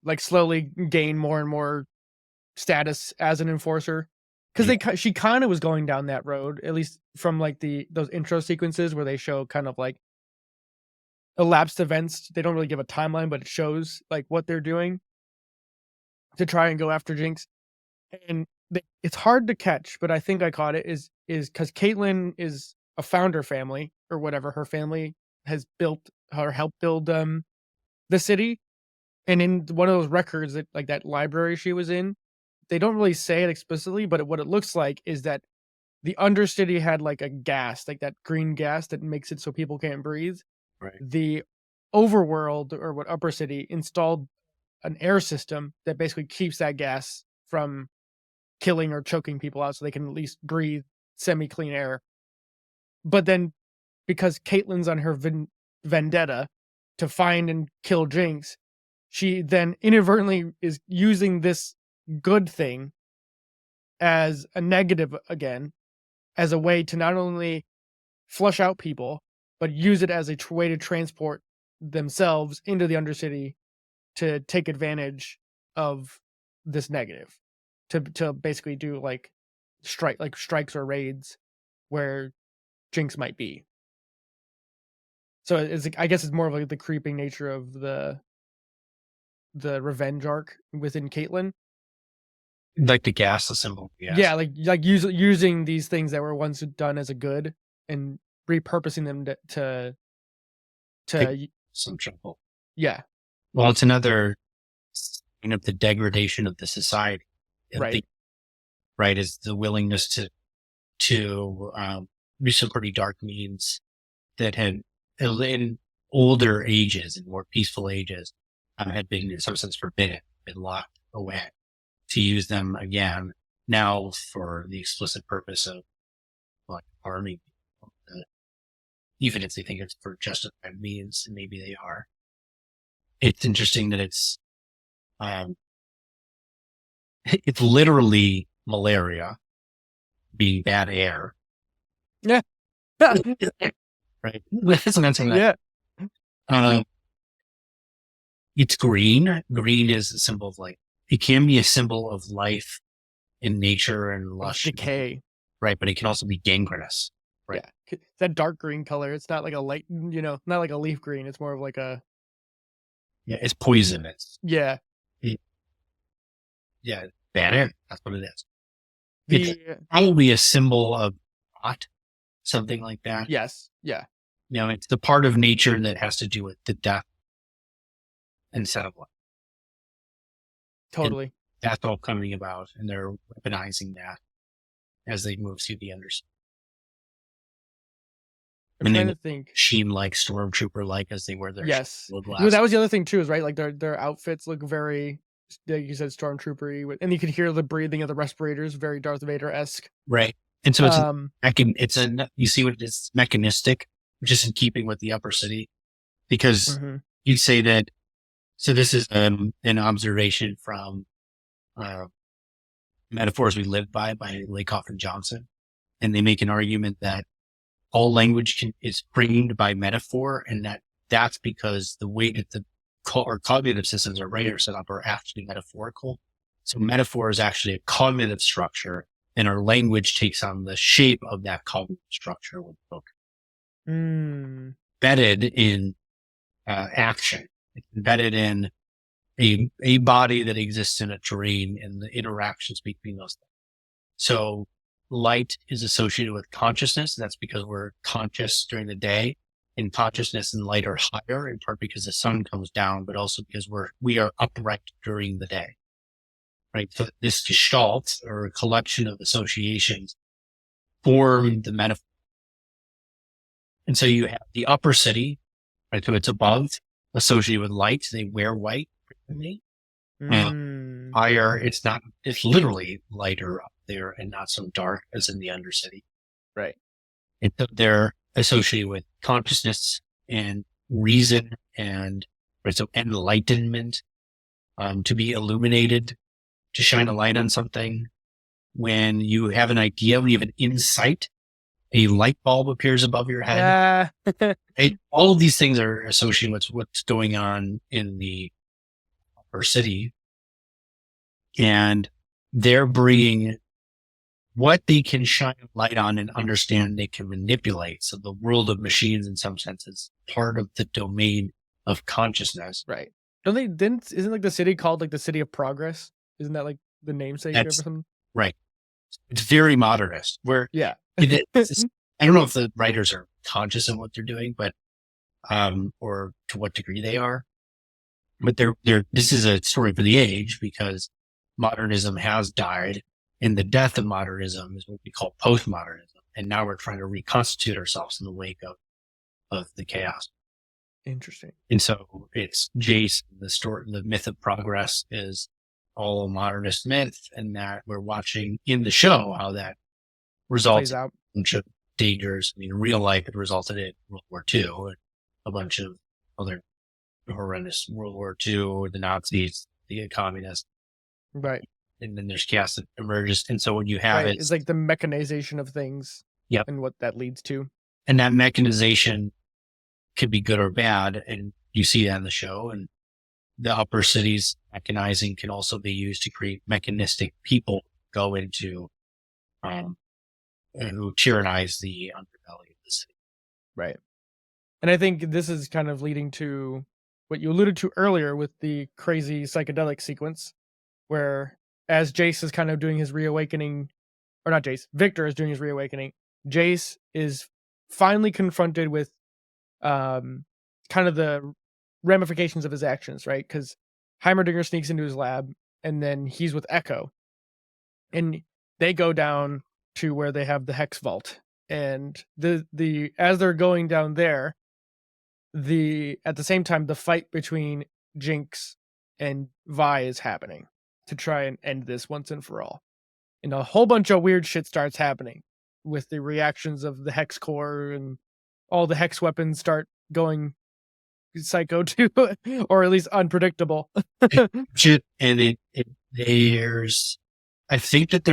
Like slowly gain more and more status as an enforcer. Because she kind of was going down that road, at least from like those intro sequences where they show kind of like elapsed events. They don't really give a timeline, but it shows like what they're doing to try and go after Jinx. And it's hard to catch, but I think I caught it is because Caitlyn is a founder family or whatever. Her family has built or helped build the city. And in one of those records that like that library she was in, they don't really say it explicitly, but what it looks like is that the Undercity had like a gas, like that green gas that makes it so people can't breathe. Right. The overworld or what Upper City installed an air system that basically keeps that gas from killing or choking people out so they can at least breathe semi-clean air. But then because Caitlyn's on her vendetta to find and kill Jinx, she then inadvertently is using this good thing as a negative again, as a way to not only flush out people, but use it as a way to transport themselves into the Undercity to take advantage of this negative, to basically do like strikes or raids where Jinx might be. So I guess it's more of like the creeping nature of the revenge arc within Caitlyn. Like the gas, the symbol. Yes. Yeah, like using these things that were once done as a good and repurposing them to take some trouble. Yeah. Well, it's another sign of the degradation of the society. Right. Right, is the willingness to do some pretty dark means that had in older ages and more peaceful ages had been in some sense forbidden, been locked away. To use them again now for the explicit purpose of like harming people, even if they think it's for justified means, and maybe they are. It's interesting that it's literally malaria being bad air. Yeah. Right. Isn't that? Yeah. It's green. Green is a symbol of like, it can be a symbol of life in nature and lush decay. Right. But it can also be gangrenous. Right. Yeah. It's that dark green color. It's not like a light, not like a leaf green. It's more of like a. Yeah, it's poisonous. Yeah. Yeah, Vander. That's what it is. The It's probably a symbol of rot, something like that. yes. Yeah. It's the part of nature that has to do with the death instead of life. Totally. And that's all coming about, and they're weaponizing that as they move through the Undercity. I'm trying to think. Machine like, stormtrooper like, as they wear their Yes. glasses. That was the other thing too, is right? Like their outfits look very, like you said, stormtroopery, and you can hear the breathing of the respirators, very Darth Vader esque. Right. And so you see what it's mechanistic, which is in keeping with the upper city, because you'd say that. So this is an observation from Metaphors We Live by Lakoff and Johnson, and they make an argument that all language is framed by metaphor, and that's because the way that our cognitive systems our brain are set up are actually metaphorical. So metaphor is actually a cognitive structure, and our language takes on the shape of that cognitive structure with the book. Embedded in action. It's embedded in a body that exists in a terrain and the interactions between those things. So light is associated with consciousness. That's because we're conscious during the day, and consciousness and light are higher, in part because the sun comes down, but also because we are upright during the day. Right. So this gestalt, or a collection of associations, form the metaphor. And so you have the upper city, right? So it's above, associated with light. They wear white. Higher, it's literally lighter up there and not so dark as in the Undercity. Right. And so they're associated with consciousness and reason and enlightenment, to be illuminated, to shine a light on something. When you have an idea, when you have an insight, a light bulb appears above your head. All of these things are associated with what's going on in the upper city. And they're bringing what they can shine a light on and understand they can manipulate. So the world of machines, in some sense, is part of the domain of consciousness. Right. Isn't like the city called like the City of Progress? Isn't that like the namesake or something? Right. It's very modernist. I don't know if the writers are conscious of what they're doing, but or to what degree they are. But this is a story for the age, because modernism has died, and the death of modernism is what we call postmodernism. And now we're trying to reconstitute ourselves in the wake of the chaos. Interesting. And so it's Jayce, the myth of progress is all a modernist myth, and that we're watching in the show how that results in a bunch of dangers. I mean, in real life, it resulted in World War II, and a bunch of other horrendous World War II, the Nazis, the communists. Right. And then there's chaos that emerges. And so when you have it's like the mechanization of things. Yep. And what that leads to. And that mechanization could be good or bad. And you see that in the show. And the upper cities mechanizing can also be used to create mechanistic people go into who tyrannize the underbelly of the city. Right. And I think this is kind of leading to what you alluded to earlier with the crazy psychedelic sequence, where as Jayce is kind of doing his reawakening, or not Jayce, Victor is doing his reawakening, Jayce is finally confronted with kind of the ramifications of his actions, right? Because Heimerdinger sneaks into his lab, and then he's with Echo, and they go down to where they have the Hex Vault, and the as they're going down there, at the same time the fight between Jinx and Vi is happening to try and end this once and for all, and a whole bunch of weird shit starts happening with the reactions of the Hex Core, and all the Hex weapons start going psycho too, or at least unpredictable. And there's, I think that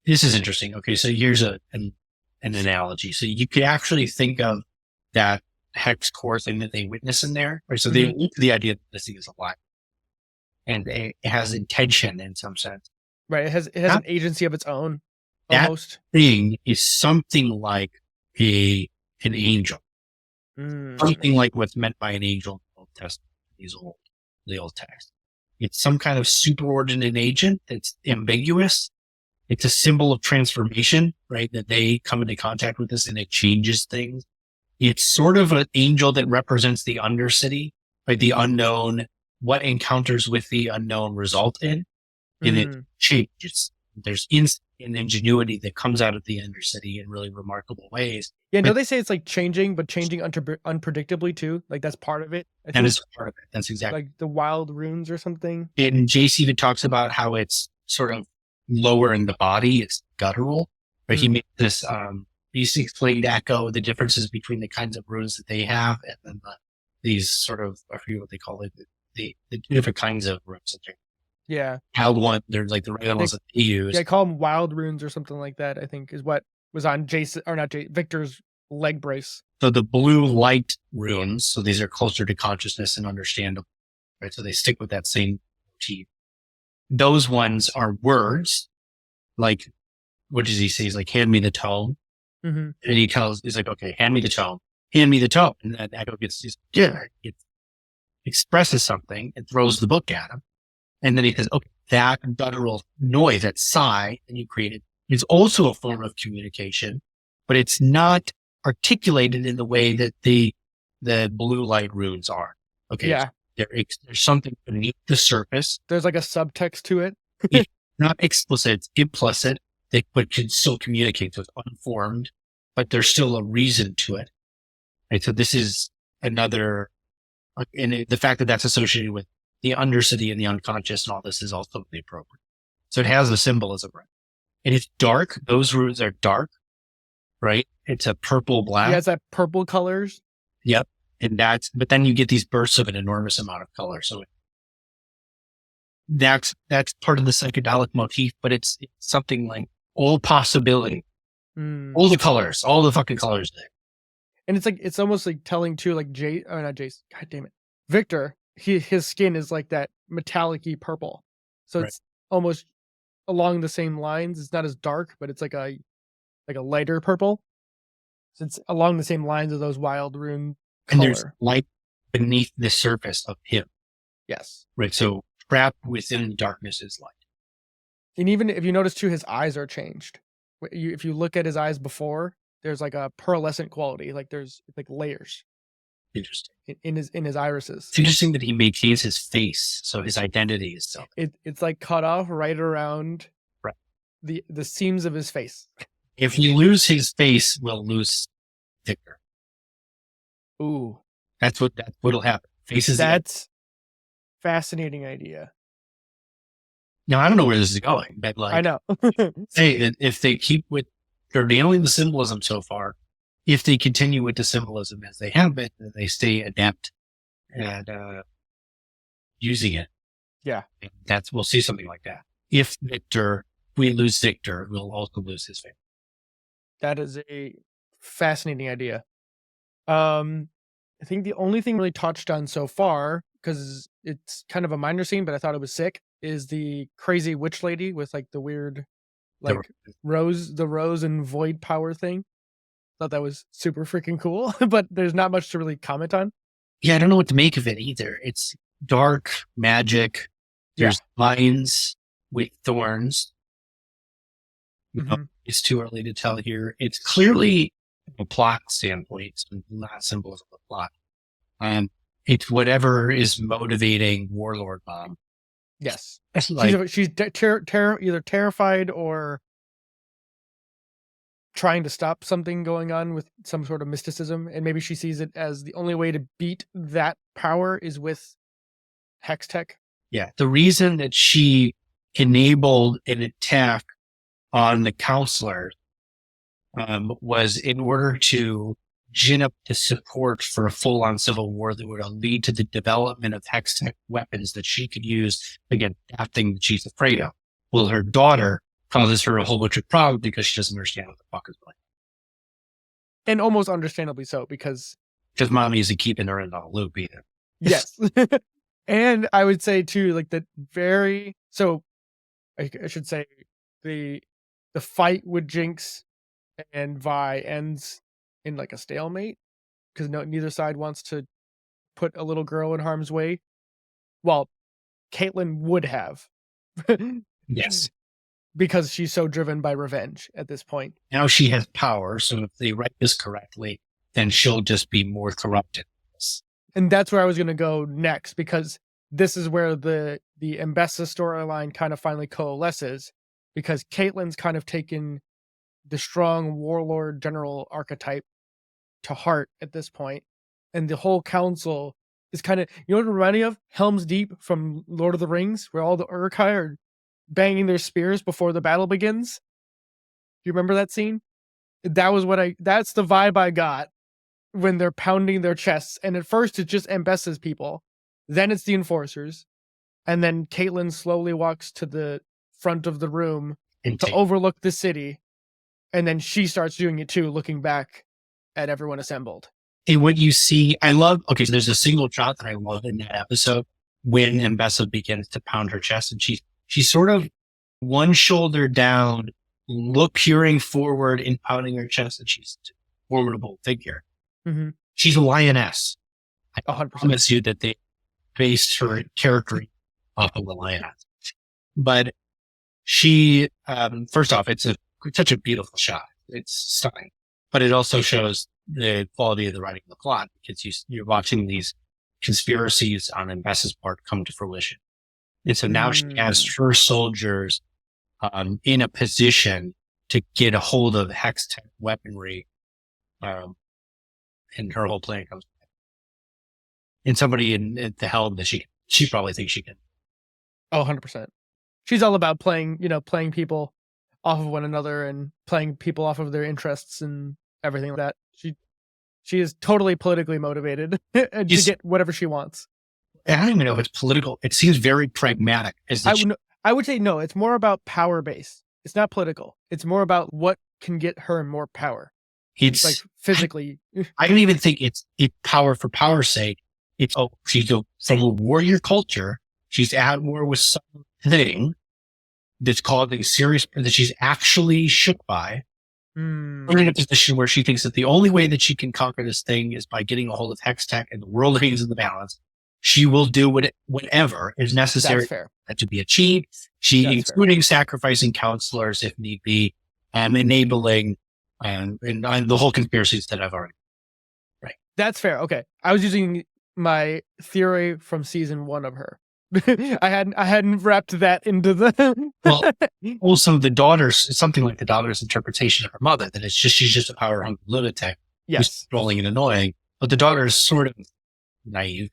this is interesting. Okay, so here's an analogy. So you could actually think of that Hex Core thing that they witness in there, right? So the idea that this thing is alive, and it has intention in some sense. Right. It has an agency of its own. almost. Thing is something like an angel. Something like what's meant by an angel in the Old Testament, the old text. It's some kind of superordinate agent that's ambiguous. It's a symbol of transformation, right? That they come into contact with this and it changes things. It's sort of an angel that represents the Undercity, right? The unknown, what encounters with the unknown result in, and it changes. There's instinct and ingenuity that comes out of the Undercity in really remarkable ways. Yeah, no, they say it's like changing, but changing unpredictably too. Like that's part of it. That is part of it. That's exactly. Like the wild runes or something. And Jayce even talks about how it's sort of lower in the body. It's guttural. But he made this, he's explained to Echo the differences between the kinds of runes that they have and then these sort of, I forget what they call it, the different kinds of runes. Yeah. How one, they're like the regular ones that they use. Yeah, I call them wild runes or something like that, I think is what was on Jayce, or not Jayce, Victor's leg brace. So the blue light runes, so these are closer to consciousness and understandable, right? So they stick with that same motif. Those ones are words, like, what does he say? He's like, hand me the tome. And he's like, okay, hand me the tome. Hand me the tome. And then Echo gets, it expresses something and throws the book at him. And then he says, okay, that guttural noise, that sigh that you created is also a form of communication, but it's not articulated in the way that the blue light runes are. Okay. Yeah. So there's something beneath the surface. There's like a subtext to it. It's not explicit, it's implicit, but can still communicate. So it's unformed, but there's still a reason to it. Right. So this is another, and the fact that that's associated with the Undercity and the unconscious and all this is also the appropriate. So it has the symbolism, right? And it's dark. Those runes are dark, right? It's a purple black. Yeah, it's that purple colors. Yep. And but then you get these bursts of an enormous amount of color. So that's part of the psychedelic motif, but it's something like all possibility, all the colors, all the fucking colors there. And it's almost like telling too, like not Jayce, god damn it, Victor, his skin is like that metallic-y purple. So it's almost along the same lines. It's not as dark, but it's like a lighter purple. So it's along the same lines of those wild rune color. And there's light beneath the surface of him. Yes. Right. So trapped within the darkness is light. And even if you notice too, his eyes are changed. If you look at his eyes before, there's like a pearlescent quality. Like there's like layers. Interesting. In his irises. It's interesting that he maintains his face, so his identity is so. It's like cut off right around the seams of his face. If you lose his face, we'll lose Victor. Ooh, that's what'll happen. Faces. That's fascinating idea. Now I don't know where this is going, but like I know. hey, if they keep with they're nailing the symbolism so far. If they continue with the symbolism as they have been, then they stay adept at using it. Yeah. And we'll see something like that. If we lose Victor, we'll also lose his family. That is a fascinating idea. I think the only thing really touched on so far, because it's kind of a minor scene, but I thought it was sick, is the crazy witch lady with like the weird, like the rose and void power thing. Thought that was super freaking cool, but there's not much to really comment on. Yeah, I don't know what to make of it either. It's dark magic. There's vines with thorns. It's too early to tell here. It's clearly a plot standpoint, so not symbolism of the plot. It's whatever is motivating Warlord Mom. Yes. Like, she's either terrified or trying to stop something going on with some sort of mysticism, and maybe she sees it as the only way to beat that power is with hex tech. Yeah. The reason that she enabled an attack on the counselor was in order to gin up the support for a full-on civil war that would lead to the development of hex tech weapons that she could use against that thing that she's afraid of. Well, her daughter causes her a whole bunch of problems because she doesn't understand what the fuck is going on. And almost understandably so, because mommy isn't keeping her in the loop either. Yes. And I would say too, like that so I should say the the fight with Jinx and Vi ends in like a stalemate because neither side wants to put a little girl in harm's way. Well, Caitlyn would have. Yes. Because she's so driven by revenge at this point. Now she has power, so if they write this correctly, then she'll just be more corrupted. And that's where I was going to go next, because this is where the Ambessa storyline kind of finally coalesces, because Caitlyn's kind of taken the strong warlord general archetype to heart at this point, and the whole council is kind of, you know what it reminded me of? Helm's Deep from Lord of the Rings, where all the Uruk-hai are banging their spears before the battle begins. Do you remember that scene? That's the vibe I got when they're pounding their chests. And at first it's just Ambessa's people. Then it's the enforcers. And then Caitlyn slowly walks to the front of the room to overlook the city. And then she starts doing it too, looking back at everyone assembled. And what you see, so there's a single shot that I love in that episode when Ambessa begins to pound her chest, and she's sort of one shoulder down, peering forward and pounding her chest, and she's a formidable figure. Mm-hmm. She's a lioness. I 100%. promise you that they based her character off of the lioness. But she, first off, it's such a beautiful shot. It's stunning. But it also shows the quality of the writing of the plot, because you're watching these conspiracies on Ambessa's part come to fruition. And so now she has her soldiers in a position to get a hold of Hex tech weaponry, and her whole plan comes back. And somebody at the helm that she probably thinks she can. Oh, 100%. She's all about playing people off of one another and playing people off of their interests and everything like that. She is totally politically motivated to get whatever she wants. I don't even know if it's political. It seems very pragmatic. I would say no, it's more about power base. It's not political. It's more about what can get her more power. It's like physically. I don't even think it's power for power's sake. She's from a warrior culture. She's at war with something that's causing serious, that she's actually shook by. We're in a position where she thinks that the only way that she can conquer this thing is by getting a hold of Hex tech, and the world hangs in the balance. She will do whatever is necessary to be achieved. Including sacrificing counselors if need be, and enabling and the whole conspiracies that I've already. Right. That's fair. Okay. I was using my theory from season 1 of her. I hadn't wrapped that into the. Well, also something like the daughter's interpretation of her mother, that she's just a power hungry lunatic. Yes. Who's trolling and annoying, but the daughter is sort of naive.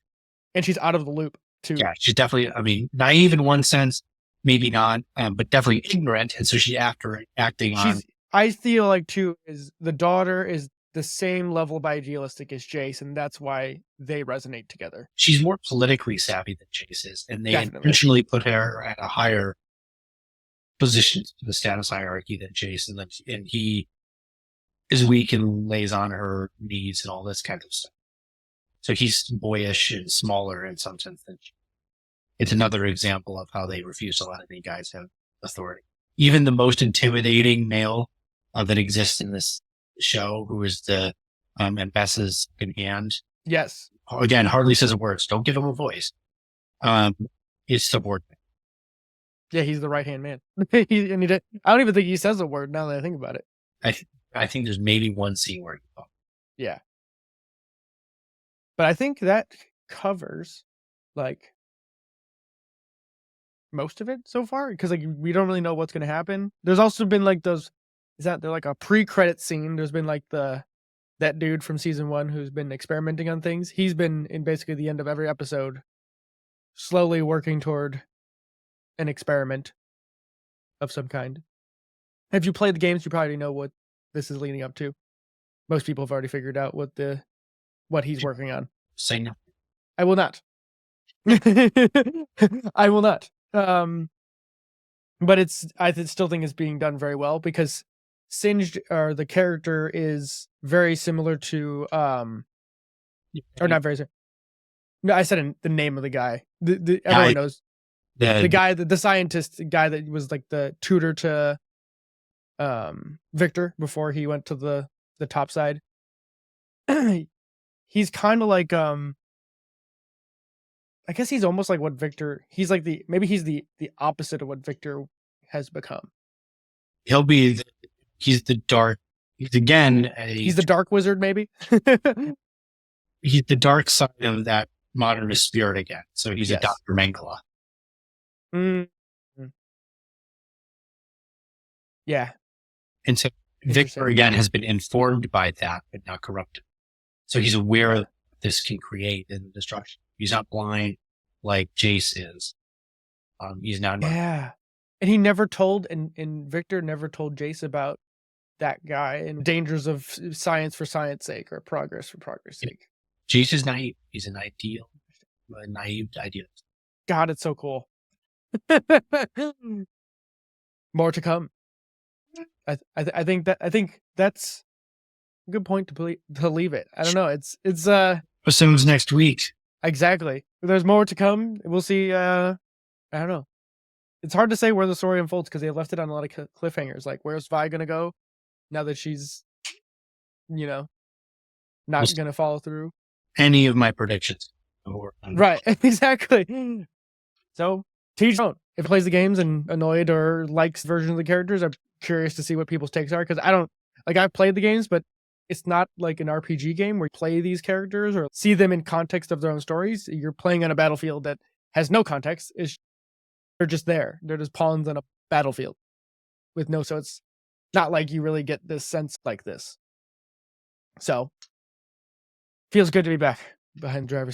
And she's out of the loop too. Yeah, she's definitely, naive in one sense, maybe not, but definitely ignorant. And so she's acting on. I feel like too, is the daughter is the same level of idealistic as Jayce, and that's why they resonate together. She's more politically savvy than Jayce is, and they intentionally put her at a higher position to the status hierarchy than Jayce, and he is weak and lays on her needs and all this kind of stuff. So he's boyish and smaller in some sense than she. It's another example of how they refuse to let any guys have authority. Even the most intimidating male that exists in this show, who is the Ambessa's in hand. Yes. Again, hardly says a word. So don't give him a voice. Is subordinate. Yeah, he's the right-hand man. I don't even think he says a word now that I think about it. I think there's maybe one scene where he talks. Yeah. But I think that covers like most of it so far, because like we don't really know what's going to happen. There's also been like they're like a pre-credit scene. There's been like that dude from season 1 who's been experimenting on things. He's been in basically the end of every episode, slowly working toward an experiment of some kind. If you play the games, you probably know what this is leading up to. Most people have already figured out what he's working on. Say no. I will not. I will not. But I still think it's being done very well, because Singed, or the character, is very similar to or not very similar. No, I said the name of the guy. Everyone knows the guy, the scientist guy that was like the tutor to Victor before he went to the top side. He's kind of like I guess he's almost like what Victor. He's like maybe he's the opposite of what Victor has become. He'll be. He's the dark. He's again. He's the dark wizard, maybe. He's the dark side of that modernist spirit again. So he's a Dr. Mengele. Mm-hmm. Yeah. And so Victor again has been informed by that, but not corrupted. So he's aware of this can create in destruction. He's not blind like Jayce is. He's not. Yeah. And he never told, and Victor never told Jayce about that guy and dangers of science for science sake or progress for progress sake. Jayce is naive. He's a naive idealist. God, it's so cool. More to come. I think that's a good point to leave it. I don't know. It's assumes next week. Exactly. There's more to come. We'll see. I don't know. It's hard to say where the story unfolds because they left it on a lot of cliffhangers. Like, where's Vi gonna go now that she's, not gonna follow through? Any of my predictions. Right. Exactly. So, teach your own. If it plays the games and annoyed or likes version of the characters, I'm curious to see what people's takes are because I've played the games, but it's not like an RPG game where you play these characters or see them in context of their own stories. You're playing on a battlefield that has no context. They're just there. They're just pawns on a battlefield so it's not like you really get this sense like this. So, feels good to be back behind the driver's